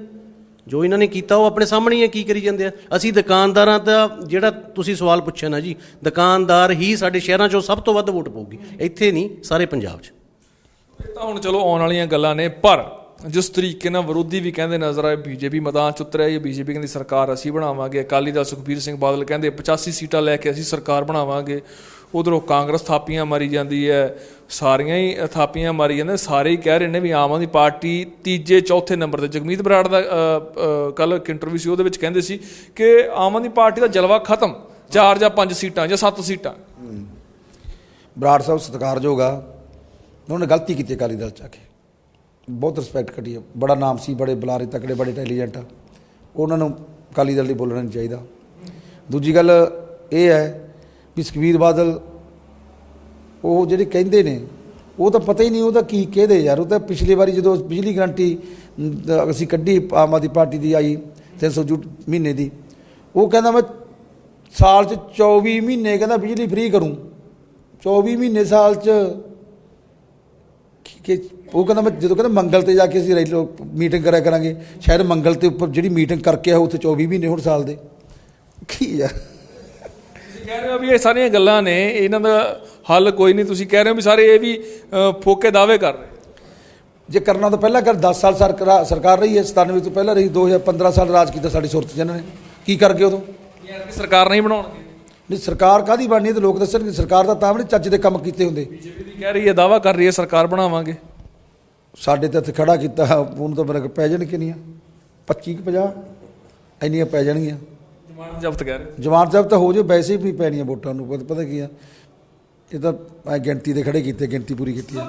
ਜੋ ਇਹਨਾਂ ਨੇ ਕੀਤਾ ਉਹ ਆਪਣੇ ਸਾਹਮਣੇ ਹੀ ਕੀ ਕਰੀ ਜਾਂਦੇ ਆ। ਅਸੀਂ ਦੁਕਾਨਦਾਰਾਂ ਦਾ ਜਿਹੜਾ ਤੁਸੀਂ ਸਵਾਲ ਪੁੱਛਿਆ ਨਾ ਜੀ, ਦੁਕਾਨਦਾਰ ਹੀ ਸਾਡੇ ਸ਼ਹਿਰਾਂ 'ਚੋਂ ਸਭ ਤੋਂ ਵੱਧ ਵੋਟ ਪਾਊਗੀ, ਇੱਥੇ ਨਹੀਂ ਸਾਰੇ ਪੰਜਾਬ 'ਚ। ਇਹ ਤਾਂ ਹੁਣ ਚਲੋ ਆਉਣ ਵਾਲੀਆਂ ਗੱਲਾਂ ਨੇ, ਪਰ ਜਿਸ ਤਰੀਕੇ ਨਾਲ ਵਿਰੋਧੀ ਵੀ ਕਹਿੰਦੇ ਨਜ਼ਰ ਆਏ, ਬੀਜੇਪੀ ਮੈਦਾਨ 'ਚ ਉਤਰਿਆ, ਇਹ ਬੀਜੇਪੀ ਕਹਿੰਦੀ ਸਰਕਾਰ ਅਸੀਂ ਬਣਾਵਾਂਗੇ, ਅਕਾਲੀ ਦਲ ਸੁਖਬੀਰ ਸਿੰਘ ਬਾਦਲ ਕਹਿੰਦੇ 85 ਸੀਟਾਂ ਲੈ ਕੇ ਅਸੀਂ ਸਰਕਾਰ ਬਣਾਵਾਂਗੇ, ਉਧਰੋਂ ਕਾਂਗਰਸ ਥਾਪੀਆਂ ਮਾਰੀ ਜਾਂਦੀ ਹੈ, ਸਾਰੀਆਂ ਹੀ ਥਾਪੀਆਂ ਮਾਰੀ ਜਾਂਦੇ, ਸਾਰੇ ਹੀ ਕਹਿ ਰਹੇ ਨੇ ਵੀ ਆਮ ਆਦਮੀ ਪਾਰਟੀ ਤੀਜੇ ਚੌਥੇ ਨੰਬਰ ਤੇ। ਜਗਮੀਤ ਬਰਾੜ ਦਾ ਕੱਲ ਇੱਕ ਇੰਟਰਵਿਊ ਸੀ, ਉਹਦੇ ਵਿੱਚ ਕਹਿੰਦੇ ਸੀ ਕਿ ਆਮ ਆਦਮੀ ਪਾਰਟੀ ਦਾ ਜਲਵਾ ਖਤਮ, 4 ਜਾਂ 5 ਸੀਟਾਂ ਜਾਂ 7 ਸੀਟਾਂ। ਬਰਾੜ ਸਾਹਿਬ ਸਤਿਕਾਰਯੋਗ ਆ, ਉਹਨਾਂ ਨੇ ਗਲਤੀ ਕੀਤੀ ਅਕਾਲੀ ਦਲ 'ਚ ਆ ਕੇ, ਬਹੁਤ ਰਿਸਪੈਕਟ ਕੱਢੀ ਆ। ਬੜਾ ਨਾਮ ਸੀ, ਬੜੇ ਬੁਲਾਰੇ ਤਕੜੇ, ਬੜੇ ਇੰਟੈਲੀਜੈਂਟ ਆ, ਉਹਨਾਂ ਨੂੰ ਅਕਾਲੀ ਦਲ ਲਈ ਬੋਲਣਾ ਨਹੀਂ ਚਾਹੀਦਾ। ਦੂਜੀ ਗੱਲ ਇਹ ਹੈ ਵੀ ਸੁਖਬੀਰ ਬਾਦਲ ਉਹ ਜਿਹੜੇ ਕਹਿੰਦੇ ਨੇ, ਉਹ ਤਾਂ ਪਤਾ ਹੀ ਨਹੀਂ ਉਹਦਾ ਕੀ ਕਹਿੰਦੇ ਯਾਰ। ਉਹ ਤਾਂ ਪਿਛਲੀ ਵਾਰੀ ਜਦੋਂ ਬਿਜਲੀ ਗਰੰਟੀ ਅਸੀਂ ਕੱਢੀ ਆਮ ਆਦਮੀ ਪਾਰਟੀ ਦੀ ਆਈ 300 ਯੂਨਿਟ ਮਹੀਨੇ ਦੀ, ਉਹ ਕਹਿੰਦਾ ਮੈਂ ਸਾਲ 'ਚ 24 ਮਹੀਨੇ ਕਹਿੰਦਾ ਬਿਜਲੀ ਫ੍ਰੀ ਕਰੂੰ। 24 ਮਹੀਨੇ ਸਾਲ 'ਚ ਕਿ ਉਹ ਕਹਿੰਦਾ ਮੈਂ ਜਦੋਂ ਕਹਿੰਦਾ ਮੰਗਲ 'ਤੇ ਜਾ ਕੇ ਅਸੀਂ ਰੈਲੀ ਮੀਟਿੰਗ ਕਰਿਆ ਕਰਾਂਗੇ, ਸ਼ਾਇਦ ਮੰਗਲ 'ਤੇ ਉੱਪਰ ਜਿਹੜੀ ਮੀਟਿੰਗ ਕਰਕੇ ਆ ਉੱਥੇ 24 ਮਹੀਨੇ ਹੁਣ ਸਾਲ ਦੇ ਕੀ ਯਾਰ। ਤੁਸੀਂ ਕਹਿ ਰਹੇ ਹੋ ਵੀ ਇਹ ਸਾਰੀਆਂ ਗੱਲਾਂ ਨੇ, ਇਹਨਾਂ ਦਾ ਹੱਲ ਕੋਈ ਨਹੀਂ। ਤੁਸੀਂ ਕਹਿ ਰਹੇ ਹੋ ਵੀ ਸਾਰੇ ਇਹ ਵੀ ਫੋਕੇ ਦਾਅਵੇ ਕਰ ਰਹੇ। ਜੇ ਕਰਨਾ ਤਾਂ ਪਹਿਲਾਂ ਕਰ, 10 ਸਾਲ ਸਰਕਾਰ ਰਹੀ ਹੈ, 97 ਤੋਂ ਪਹਿਲਾਂ ਰਹੀ, 2015 ਸਾਲ ਰਾਜ ਕੀਤਾ ਸਾਡੀ ਸੁਰਤ 'ਚ ਇਹਨਾਂ ਨੇ। ਕੀ ਕਰ ਗਏ ਉਦੋਂ? ਸਰਕਾਰ ਨਹੀਂ ਬਣਾਉਣਗੇ। ਨਹੀਂ ਸਰਕਾਰ ਕਾਹਦੀ ਬਣਨੀ ਹੈ? ਤਾਂ ਲੋਕ ਦੱਸਣਗੇ ਸਰਕਾਰ ਦਾ ਤਾਂ ਵੀ ਨਹੀਂ ਚੱਜ ਦੇ ਕੰਮ ਕੀਤੇ ਹੁੰਦੇ। ਬੀਜੇਪੀ ਦੀ ਕਹਿ ਰਹੀ ਹੈ, ਦਾਅਵਾ ਕਰ ਰਹੀ ਹੈ ਸਰਕਾਰ ਬਣਾਵਾਂਗੇ। ਸਾਡੇ ਤਾਂ ਇੱਥੇ ਖੜਾ ਕੀਤਾ ਉਹਨੂੰ ਤਾਂ ਮੇਰੇ ਪੈ ਜਾਣ ਕਿੰਨੀਆਂ 25 50 ਇੰਨੀਆਂ ਪੈ ਜਾਣਗੀਆਂ। ਜ਼ਮਾਨਤ ਜ਼ਬਤ ਕਹਿ ਰਹੇ, ਜ਼ਮਾਨਤ ਜ਼ਬਤ ਤਾਂ ਹੋ ਜਾਏ, ਵੈਸੇ ਵੀ ਨਹੀਂ ਪੈਣੀਆਂ ਵੋਟਾਂ ਨੂੰ। ਪਤਾ ਕੀ ਆ, ਇਹ ਤਾਂ ਗਿਣਤੀ ਦੇ ਖੜੇ ਕੀਤੇ, ਗਿਣਤੀ ਪੂਰੀ ਕੀਤੀ ਆ।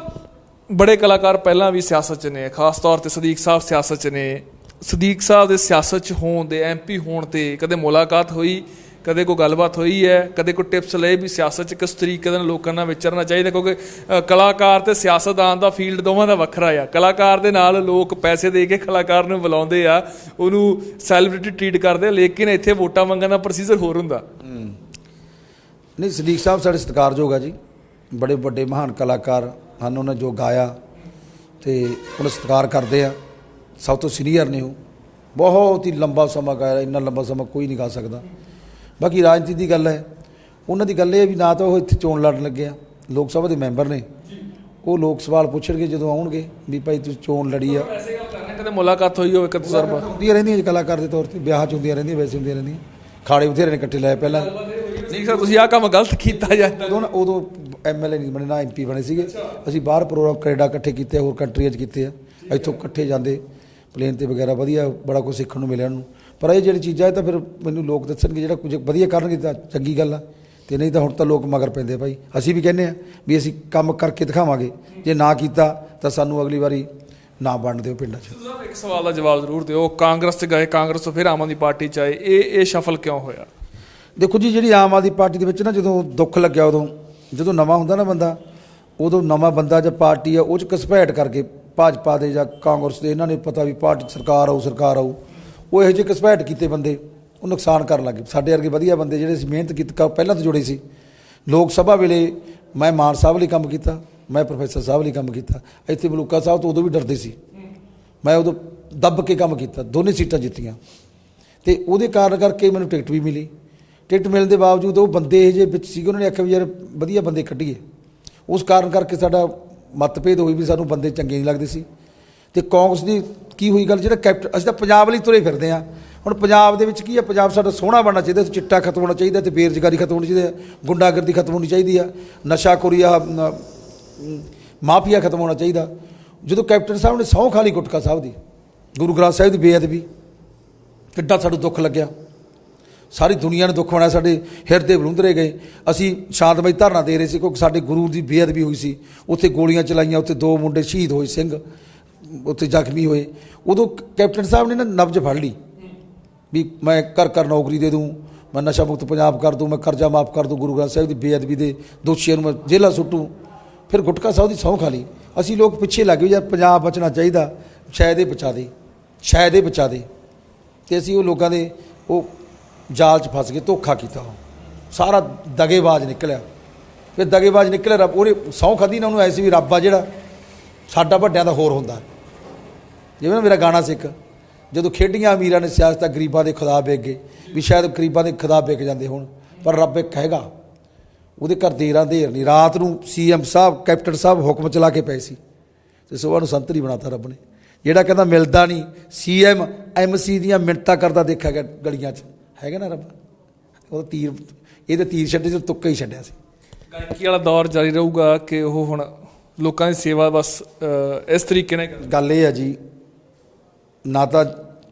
ਬੜੇ ਕਲਾਕਾਰ ਪਹਿਲਾਂ ਵੀ ਸਿਆਸਤ 'ਚ ਨੇ, ਖਾਸ ਤੌਰ ਤੇ ਸਦੀਕ ਸਾਹਿਬ ਸਿਆਸਤ 'ਚ ਨੇ। ਸਦੀਕ ਸਾਹਿਬ ਦੇ ਸਿਆਸਤ 'ਚ ਹੋਣ ਦੇ, MP ਹੋਣ ਤੇ ਕਦੇ ਮੁਲਾਕਾਤ ਹੋਈ, ਕਦੇ ਕੋਈ ਗੱਲਬਾਤ ਹੋਈ ਹੈ, ਕਦੇ ਕੋਈ ਟਿਪਸ ਲਏ ਵੀ ਸਿਆਸਤ 'ਚ ਕਿਸ ਤਰੀਕੇ ਦੇ ਨਾਲ ਲੋਕਾਂ ਨਾਲ ਵਿਚਰਨਾ ਚਾਹੀਦਾ? ਕਿਉਂਕਿ ਕਲਾਕਾਰ ਤੇ ਸਿਆਸਤਦਾਨ ਦਾ ਫੀਲਡ ਦੋਵਾਂ ਦਾ ਵੱਖਰਾ ਆ। ਕਲਾਕਾਰ ਦੇ ਨਾਲ ਲੋਕ ਪੈਸੇ ਦੇ ਕੇ ਕਲਾਕਾਰ ਨੂੰ ਬੁਲਾਉਂਦੇ ਆ, ਉਹਨੂੰ ਸੈਲੀਬ੍ਰਿਟੀ ਟ੍ਰੀਟ ਕਰਦੇ ਆ, ਲੇਕਿਨ ਇੱਥੇ ਵੋਟਾਂ ਮੰਗਣ ਦਾ ਪ੍ਰੋਸੀਜਰ ਹੋਰ ਹੁੰਦਾ। ਨਹੀਂ ਸਦੀਕ ਸਾਹਿਬ ਸਾਡੇ ਸਤਿਕਾਰਯੋਗ ਆ ਜੀ, ਬੜੇ ਵੱਡੇ ਮਹਾਨ ਕਲਾਕਾਰ ਹਨ। ਉਹਨਾਂ ਜੋ ਗਾਇਆ ਅਤੇ ਉਹਨੂੰ ਸਤਿਕਾਰ ਕਰਦੇ ਆ, ਸਭ ਤੋਂ ਸੀਨੀਅਰ ਨੇ ਉਹ, ਬਹੁਤ ਹੀ ਲੰਬਾ ਸਮਾਂ ਗਾਇਆ, ਇੰਨਾ ਲੰਬਾ ਸਮਾਂ ਕੋਈ ਨਹੀਂ ਗਾ ਸਕਦਾ। ਬਾਕੀ ਰਾਜਨੀਤੀ ਦੀ ਗੱਲ ਹੈ, ਉਹਨਾਂ ਦੀ ਗੱਲ ਇਹ ਵੀ ਨਾ ਤਾਂ ਉਹ ਇੱਥੇ ਚੋਣ ਲੜਨ ਲੱਗੇ ਆ, ਲੋਕ ਸਭਾ ਦੇ ਮੈਂਬਰ ਨੇ, ਉਹ ਲੋਕ ਸਵਾਲ ਪੁੱਛਣਗੇ ਜਦੋਂ ਆਉਣਗੇ ਵੀ ਭਾਈ ਤੁਸੀਂ ਚੋਣ ਲੜੀ ਆ। ਕਦੇ ਮੁਲਾਕਾਤ ਹੋਈ ਹੋਵੇ ਕਦੇ ਤਜਰਬਾ ਹੁੰਦੀਆਂ ਰਹਿੰਦੀਆਂ ਜੀ ਕਲਾਕਾਰ ਦੇ ਤੌਰ 'ਤੇ, ਵਿਆਹ 'ਚ ਹੁੰਦੀਆਂ ਰਹਿੰਦੀਆਂ, ਵੈਸੇ ਹੁੰਦੀਆਂ ਰਹਿੰਦੀਆਂ, ਖਾੜੇ ਬਥੇਰੇ ਨੇ ਇਕੱਠੇ ਲਾਏ ਪਹਿਲਾਂ। ਨਹੀਂ ਸਰ, ਤੁਸੀਂ ਆਹ ਕੰਮ ਗਲਤ ਕੀਤਾ ਜਾਂਦਾ। ਉਦੋਂ MLA ਨਹੀਂ ਬਣੇ, ਨਾ MP ਬਣੇ ਸੀਗੇ ਅਸੀਂ। ਬਾਹਰ ਪ੍ਰੋਗਰਾਮ ਕੈਨੇਡਾ ਇਕੱਠੇ ਕੀਤੇ, ਹੋਰ ਕੰਟਰੀਆਂ 'ਚ ਕੀਤੇ ਆ, ਇੱਥੋਂ ਇਕੱਠੇ ਜਾਂਦੇ ਪਲੇਨ 'ਤੇ ਵਗੈਰਾ, ਵਧੀਆ ਬੜਾ ਕੁਝ ਸਿੱਖਣ ਨੂੰ ਮਿਲਿਆ ਉਹਨੂੰ। ਪਰ ਇਹ ਜਿਹੜੀ ਚੀਜ਼ਾਂ ਇਹ ਤਾਂ ਫਿਰ ਮੈਨੂੰ ਲੋਕ ਦੱਸਣਗੇ, ਜਿਹੜਾ ਕੁਝ ਵਧੀਆ ਕਰਨਗੇ ਤਾਂ ਚੰਗੀ ਗੱਲ ਆ, ਅਤੇ ਨਹੀਂ ਤਾਂ ਹੁਣ ਤਾਂ ਲੋਕ ਮਗਰ ਪੈਂਦੇ ਭਾਈ। ਅਸੀਂ ਵੀ ਕਹਿੰਦੇ ਹਾਂ ਵੀ ਅਸੀਂ ਕੰਮ ਕਰਕੇ ਦਿਖਾਵਾਂਗੇ, ਜੇ ਨਾ ਕੀਤਾ ਤਾਂ ਸਾਨੂੰ ਅਗਲੀ ਵਾਰੀ ਨਾ ਬਣਨ ਦਿਓ ਪਿੰਡਾਂ 'ਚ। ਇੱਕ ਸਵਾਲ ਦਾ ਜਵਾਬ ਜ਼ਰੂਰ ਦਿਓ, ਕਾਂਗਰਸ 'ਚ ਗਏ, ਕਾਂਗਰਸ ਤੋਂ ਫਿਰ ਆਮ ਆਦਮੀ ਪਾਰਟੀ 'ਚ ਆਏ, ਇਹ ਸ਼ਫਲ ਕਿਉਂ ਹੋਇਆ? ਦੇਖੋ ਜੀ, ਜਿਹੜੀ ਆਮ ਆਦਮੀ ਪਾਰਟੀ ਦੇ ਵਿੱਚ ਨਾ ਜਦੋਂ ਦੁੱਖ ਲੱਗਿਆ, ਉਦੋਂ ਜਦੋਂ ਨਵਾਂ ਹੁੰਦਾ ਨਾ ਬੰਦਾ, ਉਦੋਂ ਨਵਾਂ ਬੰਦਾ ਜਾਂ ਪਾਰਟੀ ਆ ਉਹ 'ਚ ਘਸਪੈਠ ਕਰਕੇ ਭਾਜਪਾ ਦੇ ਜਾਂ ਕਾਂਗਰਸ ਦੇ, ਇਹਨਾਂ ਨੇ ਪਤਾ ਵੀ ਪਾਰਟੀ ਸਰਕਾਰ ਆਊ, ਉਹ ਇਹੋ ਜਿਹੇ ਘਸਪੈਠ ਕੀਤੇ ਬੰਦੇ, ਉਹ ਨੁਕਸਾਨ ਕਰਨ ਲੱਗੇ। ਸਾਡੇ ਵਰਗੇ ਵਧੀਆ ਬੰਦੇ ਜਿਹੜੇ ਅਸੀਂ ਮਿਹਨਤ ਕੀਤੀ ਪਹਿਲਾਂ ਤੋਂ ਜੁੜੇ ਸੀ, ਲੋਕ ਸਭਾ ਵੇਲੇ ਮੈਂ ਮਾਨ ਸਾਹਿਬ ਲਈ ਕੰਮ ਕੀਤਾ, ਮੈਂ ਪ੍ਰੋਫੈਸਰ ਸਾਹਿਬ ਲਈ ਕੰਮ ਕੀਤਾ, ਇੱਥੇ ਮਲੂਕਾ ਸਾਹਿਬ ਤੋਂ ਉਦੋਂ ਵੀ ਡਰਦੇ ਸੀ, ਮੈਂ ਉਦੋਂ ਦੱਬ ਕੇ ਕੰਮ ਕੀਤਾ, ਦੋਨੇ ਸੀਟਾਂ ਜਿੱਤੀਆਂ, ਅਤੇ ਉਹਦੇ ਕਾਰਨ ਕਰਕੇ ਮੈਨੂੰ ਟਿਕਟ ਵੀ ਮਿਲੀ। ਟਿਕਟ ਮਿਲਣ ਦੇ ਬਾਵਜੂਦ ਉਹ ਬੰਦੇ ਇਹ ਜਿਹੇ ਵਿੱਚ ਸੀਗੇ, ਉਹਨਾਂ ਨੇ ਆਖਿਆ ਵੀ ਯਾਰ ਵਧੀਆ ਬੰਦੇ ਕੱਢੀਏ। ਉਸ ਕਾਰਨ ਕਰਕੇ ਸਾਡਾ ਮਤਭੇਦ ਹੋਈ ਵੀ ਸਾਨੂੰ ਬੰਦੇ ਚੰਗੇ ਨਹੀਂ ਲੱਗਦੇ ਸੀ। ਅਤੇ ਕਾਂਗਰਸ ਦੀ ਕੀ ਹੋਈ ਗੱਲ, ਜਿਹੜਾ ਕੈਪਟਨ, ਅਸੀਂ ਤਾਂ ਪੰਜਾਬ ਲਈ ਤੁਰੇ ਫਿਰਦੇ ਹਾਂ। ਹੁਣ ਪੰਜਾਬ ਦੇ ਵਿੱਚ ਕੀ ਹੈ, ਪੰਜਾਬ ਸਾਡਾ ਸੋਹਣਾ ਬਣਨਾ ਚਾਹੀਦਾ, ਚਿੱਟਾ ਖਤਮ ਹੋਣਾ ਚਾਹੀਦਾ, ਅਤੇ ਬੇਰੁਜ਼ਗਾਰੀ ਖਤਮ ਹੋਣੀ ਚਾਹੀਦੀ ਹੈ, ਗੁੰਡਾਗਰਦੀ ਖਤਮ ਹੋਣੀ ਚਾਹੀਦੀ ਆ, ਨਸ਼ਾਖੋਰੀ ਆ, ਮਾਫੀਆ ਖਤਮ ਹੋਣਾ ਚਾਹੀਦਾ। ਜਦੋਂ ਕੈਪਟਨ ਸਾਹਿਬ ਨੇ ਸਹੁੰ ਖਾ ਲਈ ਗੁਟਕਾ ਸਾਹਿਬ ਦੀ, ਗੁਰੂ ਗ੍ਰੰਥ ਸਾਹਿਬ ਦੀ ਬੇਅਦਬੀ, ਕਿੱਡਾ ਸਾਨੂੰ ਦੁੱਖ ਲੱਗਿਆ। ਸਾਰੀ ਦੁਨੀਆ ਨੂੰ ਦੁੱਖ ਹੋਣਾ, ਸਾਡੇ ਹਿਰਦੇ ਬਲੁੰਦਰੇ ਗਏ। ਅਸੀਂ ਸ਼ਾਂਤਮਈ ਧਰਨਾ ਦੇ ਰਹੇ ਸੀ ਕਿਉਂਕਿ ਸਾਡੇ ਗੁਰੂ ਦੀ ਬੇਅਦਬੀ ਹੋਈ ਸੀ। ਉੱਥੇ ਗੋਲੀਆਂ ਚਲਾਈਆਂ, ਉੱਥੇ 2 ਮੁੰਡੇ ਸ਼ਹੀਦ ਹੋਏ, ਸਿੰਘ ਉੱਥੇ ਜ਼ਖਮੀ ਹੋਏ। ਉਦੋਂ ਕੈਪਟਨ ਸਾਹਿਬ ਨੇ ਨਾ ਨਬਜ਼ ਫੜ ਲਈ ਵੀ ਮੈਂ ਘਰ ਨੌਕਰੀ ਦੇ ਦੂੰ, ਮੈਂ ਨਸ਼ਾ ਮੁਕਤ ਪੰਜਾਬ ਕਰ ਦੂੰ, ਮੈਂ ਕਰਜ਼ਾ ਮਾਫ ਕਰ ਦੂੰ, ਗੁਰੂ ਗ੍ਰੰਥ ਸਾਹਿਬ ਦੀ ਬੇਅਦਬੀ ਦੇ ਦੋਸ਼ੀਆਂ ਨੂੰ ਮੈਂ ਜੇਲ੍ਹਾਂ ਸੁੱਟੂ। ਫਿਰ ਗੁਟਕਾ ਸਾਹਿਬ ਦੀ ਸਹੁੰ ਖਾ ਲਈ। ਅਸੀਂ ਲੋਕ ਪਿੱਛੇ ਲੱਗ ਗਏ, ਯਾਰ ਪੰਜਾਬ ਬਚਣਾ ਚਾਹੀਦਾ, ਸ਼ਾਇਦ ਇਹ ਬਚਾ ਦੇ, ਸ਼ਾਇਦ ਇਹ ਬਚਾ ਦੇ। ਅਤੇ ਅਸੀਂ ਉਹ ਲੋਕਾਂ ਦੇ ਉਹ ਜਾਲ 'ਚ ਫਸ ਗਏ, ਧੋਖਾ ਕੀਤਾ, ਸਾਰਾ ਦਗੇਬਾਜ਼ ਨਿਕਲਿਆ। ਫਿਰ ਦਗੇਬਾਜ਼ ਨਿਕਲਿਆ, ਰੱਬ ਉਹਨੇ ਸਹੁੰ ਖਾਧੀ ਨਾ, ਉਹਨੂੰ ਐਸੀ ਵੀ ਰੱਬ ਆ ਜਿਹੜਾ ਸਾਡਾ ਵੱਡਿਆਂ ਦਾ ਹੋਰ ਹੁੰਦਾ। ਜਿਵੇਂ ਨਾ ਮੇਰਾ ਗਾਣਾ ਸੀ ਇੱਕ, ਜਦੋਂ ਖੇਡੀਆਂ ਅਮੀਰਾਂ ਨੇ ਸਿਆਸਤਾਂ ਗਰੀਬਾਂ ਦੇ ਖੁਦਾ ਵਿਕ ਗਏ, ਵੀ ਸ਼ਾਇਦ ਗਰੀਬਾਂ ਦੇ ਖੁਦਾ ਵਿਕ ਜਾਂਦੇ ਹੁਣ, ਪਰ ਰੱਬ ਇੱਕ ਹੈਗਾ, ਉਹਦੇ ਘਰ ਦੇਰਾਂ ਦੇਰ ਨਹੀਂ। ਰਾਤ ਨੂੰ CM ਸਾਹਿਬ, ਕੈਪਟਨ ਸਾਹਿਬ ਹੁਕਮ ਚਲਾ ਕੇ ਪਏ ਸੀ ਅਤੇ ਸੁਬਾਹ ਨੂੰ ਸੰਤਰੀ ਬਣਾਤਾ ਰੱਬ ਨੇ। ਜਿਹੜਾ ਕਹਿੰਦਾ ਮਿਲਦਾ ਨਹੀਂ, CM MC ਦੀਆਂ ਮਿੰਨਤਾਂ ਕਰਦਾ ਦੇਖਿਆ ਗਿਆ ਗਲੀਆਂ 'ਚ, ਹੈਗਾ ਨਾ ਰੱਬ। ਉਹਦਾ ਤੀਰ, ਇਹਦੇ ਤੀਰ ਛੱਡੇ ਜੋ ਤੁੱਕਾ ਹੀ ਛੱਡਿਆ ਸੀ। ਗਾਇਕੀ ਵਾਲਾ ਦੌਰ ਜਾਰੀ ਰਹੂਗਾ ਕਿ ਉਹ ਹੁਣ ਲੋਕਾਂ ਦੀ ਸੇਵਾ ਬਸ ਇਸ ਤਰੀਕੇ ਨਾਲ? ਗੱਲ ਇਹ ਆ ਜੀ, ਨਾ ਤਾਂ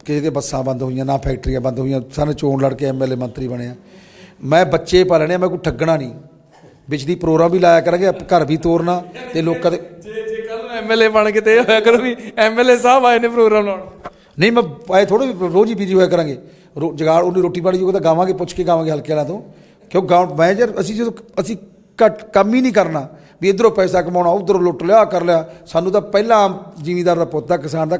ਕਿਸੇ ਦੇ ਬੱਸਾਂ ਬੰਦ ਹੋਈਆਂ, ਨਾ ਫੈਕਟਰੀਆਂ ਬੰਦ ਹੋਈਆਂ, ਸਾਨੂੰ ਚੋਣ ਲੜ ਕੇ MLA ਮੰਤਰੀ ਬਣਿਆ। ਮੈਂ ਬੱਚੇ ਪਾਲਣੇ, ਮੈਂ ਕੋਈ ਠੱਗਣਾ ਨਹੀਂ। ਬਿਜਲੀ ਪ੍ਰੋਗਰਾਮ ਵੀ ਲਾਇਆ ਕਰਾਂਗੇ, ਘਰ ਵੀ ਤੋਰਨਾ ਅਤੇ ਲੋਕਾਂ ਦੇ। ਜੇ ਕੱਲ ਨੂੰ MLA ਬਣ ਕੇ ਤੇ ਇਹ ਹੋਇਆ ਕਰੋ ਵੀ MLA ਸਾਹਿਬ ਆਏ ਨੇ ਪ੍ਰੋਗਰਾਮ ਲਾਉਣ। ਨਹੀਂ, ਮੈਂ ਆਏ ਥੋੜ੍ਹੇ ਵੀ ਰੋਜ਼ ਹੀ ਬਿਜੀ ਹੋਇਆ ਕਰਾਂਗੇ। ਜਗਾੜ ਉਹਨੇ ਰੋਟੀ ਪਾਣੀ ਜੋਗਾ ਤਾਂ ਗਾਵਾਂਗੇ, ਪੁੱਛ ਕੇ ਗਾਵਾਂਗੇ ਹਲਕੇ ਵਾਲਿਆਂ ਤੋਂ। ਕਿਉਂ ਮੈਂ ਯਾਰ ਅਸੀਂ ਜਦੋਂ ਅਸੀਂ ਘੱਟ ਕੰਮ ਹੀ ਨਹੀਂ ਕਰਨਾ ਵੀ ਇੱਧਰੋਂ ਪੈਸਾ ਕਮਾਉਣਾ, ਉੱਧਰੋਂ ਲੁੱਟ ਲਿਆ, ਕਰ ਲਿਆ। ਸਾਨੂੰ ਤਾਂ ਪਹਿਲਾਂ ਜ਼ਿਮੀਂਦਾਰ ਦਾ ਪੁੱਤ ਆ, ਕਿਸਾਨ ਦਾ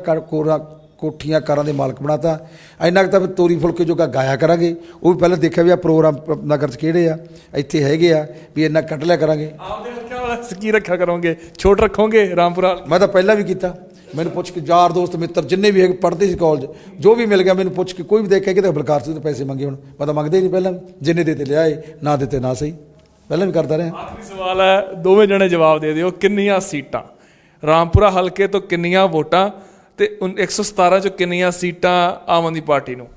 ਕੋਠੀਆਂ ਕਾਰਾਂ ਦੇ ਮਾਲਕ ਬਣਾਤਾ। ਇੰਨਾ ਕੁ ਤਾਂ ਫਿਰ ਤੋਰੀ ਫੁਲਕੇ ਜੋਗਾ ਗਾਇਆ ਕਰਾਂਗੇ। ਉਹ ਵੀ ਪਹਿਲਾਂ ਦੇਖਿਆ ਵੀ ਆ ਪ੍ਰੋਗਰਾਮ ਨਗਰ 'ਚ ਕਿਹੜੇ ਆ, ਇੱਥੇ ਹੈਗੇ ਆ, ਵੀ ਇੰਨਾ ਕੱਢ ਲਿਆ ਕਰਾਂਗੇ। ਆਪਦੇ ਹਲਕਿਆਂ ਵਾਲਾ ਕੀ ਰੱਖਿਆ ਕਰੋਗੇ, ਛੋਟ ਰੱਖੋਗੇ ਰਾਮਪੁਰਾ? ਮੈਂ ਤਾਂ ਪਹਿਲਾਂ ਵੀ ਕੀਤਾ। ਮੈਨੂੰ ਪੁੱਛ ਕੇ ਯਾਰ ਦੋਸਤ ਮਿੱਤਰ ਜਿੰਨੇ ਵੀ ਹੈਗੇ, ਪੜ੍ਹਦੇ ਸੀ ਕਾਲਜ, ਜੋ ਵੀ ਮਿਲ ਗਿਆ ਮੈਨੂੰ ਪੁੱਛ ਕੇ, ਕੋਈ ਵੀ ਦੇਖਿਆ ਕਿ ਬਲਕਾਰ ਸਿੰਘ ਤੋਂ ਪੈਸੇ ਮੰਗੇ। ਹੁਣ ਮੈਂ ਤਾਂ ਮੰਗਦੇ ਹੀ ਨਹੀਂ, ਪਹਿਲਾਂ ਜਿੰਨੇ ਦਿੱਤੇ ਲਿਆਏ, ਨਾ ਦਿੱਤੇ ਨਾ ਸਹੀ, ਪਹਿਲਾਂ ਵੀ ਕਰਦਾ ਰਿਹਾ। ਆਖਰੀ ਸਵਾਲ ਹੈ, ਦੋਵੇਂ ਜਣੇ ਜਵਾਬ ਦੇ ਦਿਓ। ਕਿੰਨੀਆਂ ਸੀਟਾਂ ਰਾਮਪੁਰਾ ਹਲਕੇ ਤੋਂ, ਕਿੰਨੀਆਂ ਵੋਟਾਂ, ਤੇ 117 ਚੋਂ ਕਿੰਨੀਆਂ ਸੀਟਾਂ ਆਮ ਆਦਮੀ ਪਾਰਟੀ ਨੂੰ?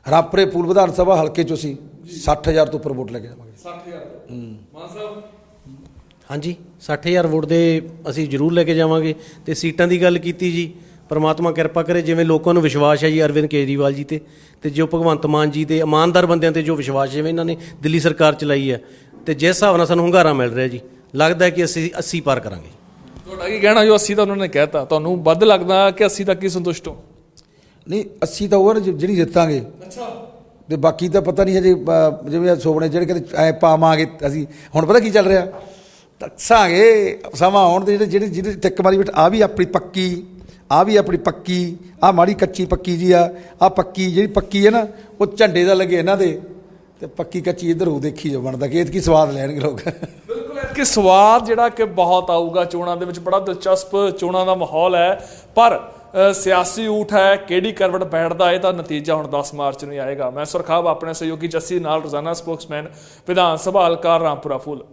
ਰਾਮਪੁਰੇ ਪੂਲ ਵਿਧਾਨ ਸਭਾ ਹਲਕੇ 'ਚੋਂ ਅਸੀਂ 60,000 ਤੋਂ ਉੱਪਰ ਵੋਟ ਲੈ ਕੇ ਜਾਵਾਂਗੇ। 60,000 ਮਾਨ ਸਾਹਿਬ? ਹਾਂਜੀ, 60,000 ਵੋਟ ਦੇ ਅਸੀਂ ਜ਼ਰੂਰ ਲੈ ਕੇ ਜਾਵਾਂਗੇ। ਅਤੇ ਸੀਟਾਂ ਦੀ ਗੱਲ ਕੀਤੀ ਜੀ, ਪਰਮਾਤਮਾ ਕਿਰਪਾ ਕਰੇ। ਜਿਵੇਂ ਲੋਕਾਂ ਨੂੰ ਵਿਸ਼ਵਾਸ ਹੈ ਜੀ ਅਰਵਿੰਦ ਕੇਜਰੀਵਾਲ ਜੀ ਤੇ ਜੋ ਭਗਵੰਤ ਮਾਨ ਜੀ ਤੇ ਇਮਾਨਦਾਰ ਬੰਦਿਆਂ 'ਤੇ ਜੋ ਵਿਸ਼ਵਾਸ, ਜਿਵੇਂ ਇਹਨਾਂ ਨੇ ਦਿੱਲੀ ਸਰਕਾਰ ਚਲਾਈ ਹੈ, ਅਤੇ ਜਿਸ ਹਿਸਾਬ ਨਾਲ ਸਾਨੂੰ ਹੁੰਗਾਰਾ ਮਿਲ ਰਿਹਾ ਜੀ, ਲੱਗਦਾ ਕਿ ਅਸੀਂ 80 ਪਾਰ ਕਰਾਂਗੇ। ਤੁਹਾਡਾ ਕੀ ਕਹਿਣਾ? ਜੋ 80 ਤਾਂ ਉਹਨਾਂ ਨੇ ਕਹਿਤਾ, ਤੁਹਾਨੂੰ ਵੱਧ ਲੱਗਦਾ ਕਿ 80 ਤੱਕ ਹੀ ਸੰਤੁਸ਼ਟ ਹੋ? ਨਹੀਂ, 80 ਤਾਂ ਉਹ ਜਿਹੜੀ ਜਿੱਤਾਂਗੇ। ਅੱਛਾ। ਅਤੇ ਬਾਕੀ ਤਾਂ ਪਤਾ ਨਹੀਂ ਹਜੇ, ਜਿਵੇਂ ਸੋਪਣੇ ਜਿਹੜੇ ਕਹਿੰਦੇ ਐ ਪਾਵਾਂਗੇ ਅਸੀਂ। ਹੁਣ ਪਤਾ ਕੀ ਚੱਲ ਰਿਹਾ, ਦੱਸਾਂਗੇ ਸਮਾਂ ਆਉਣ ਦੇ। ਜਿਹੜੇ ਟਿੱਕ ਮਾਰੀ ਬੈਠ, ਆ ਵੀ ਆਪਣੀ ਪੱਕੀ, ਆ ਵੀ ਆਪਣੀ ਪੱਕੀ, ਆ ਮਾੜੀ ਕੱਚੀ ਪੱਕੀ ਜੀ ਆ ਪੱਕੀ ਜਿਹੜੀ ਪੱਕੀ ਹੈ ਨਾ, ਉਹ ਝੰਡੇ ਦਾ ਲੱਗੇ ਇਹਨਾਂ ਦੇ, ਅਤੇ ਪੱਕੀ ਕੱਚੀ ਇੱਧਰ ਹੋ। ਦੇਖੀ ਜੋ ਬਣਦਾ ਕਿ ਕੀ ਸਵਾਦ ਲੈਣਗੇ ਲੋਕ। ਬਿਲਕੁਲ, ਕਿ ਸਵਾਦ ਜਿਹੜਾ ਕਿ ਬਹੁਤ ਆਊਗਾ ਚੋਣਾਂ ਦੇ ਵਿੱਚ। ਬੜਾ ਦਿਲਚਸਪ ਚੋਣਾਂ ਦਾ ਮਾਹੌਲ ਹੈ, ਪਰ ਸਿਆਸੀ ਊਠ ਹੈ, ਕਿਹੜੀ ਕਰਵਟ ਬੈਠਦਾ ਹੈ ਤਾਂ ਨਤੀਜਾ ਹੁਣ 10 ਮਾਰਚ ਨੂੰ ਆਏਗਾ। ਮੈਂ ਸੁਰਖਾਬ ਆਪਣੇ ਸਹਿਯੋਗੀ ਜੱਸੀ ਨਾਲ, ਰੋਜ਼ਾਨਾ ਸਪੋਕਸਮੈਨ, ਵਿਧਾਨ ਸਭਾ ਹਲਕਾ ਰਾਮਪੁਰਾ ਫੂਲ।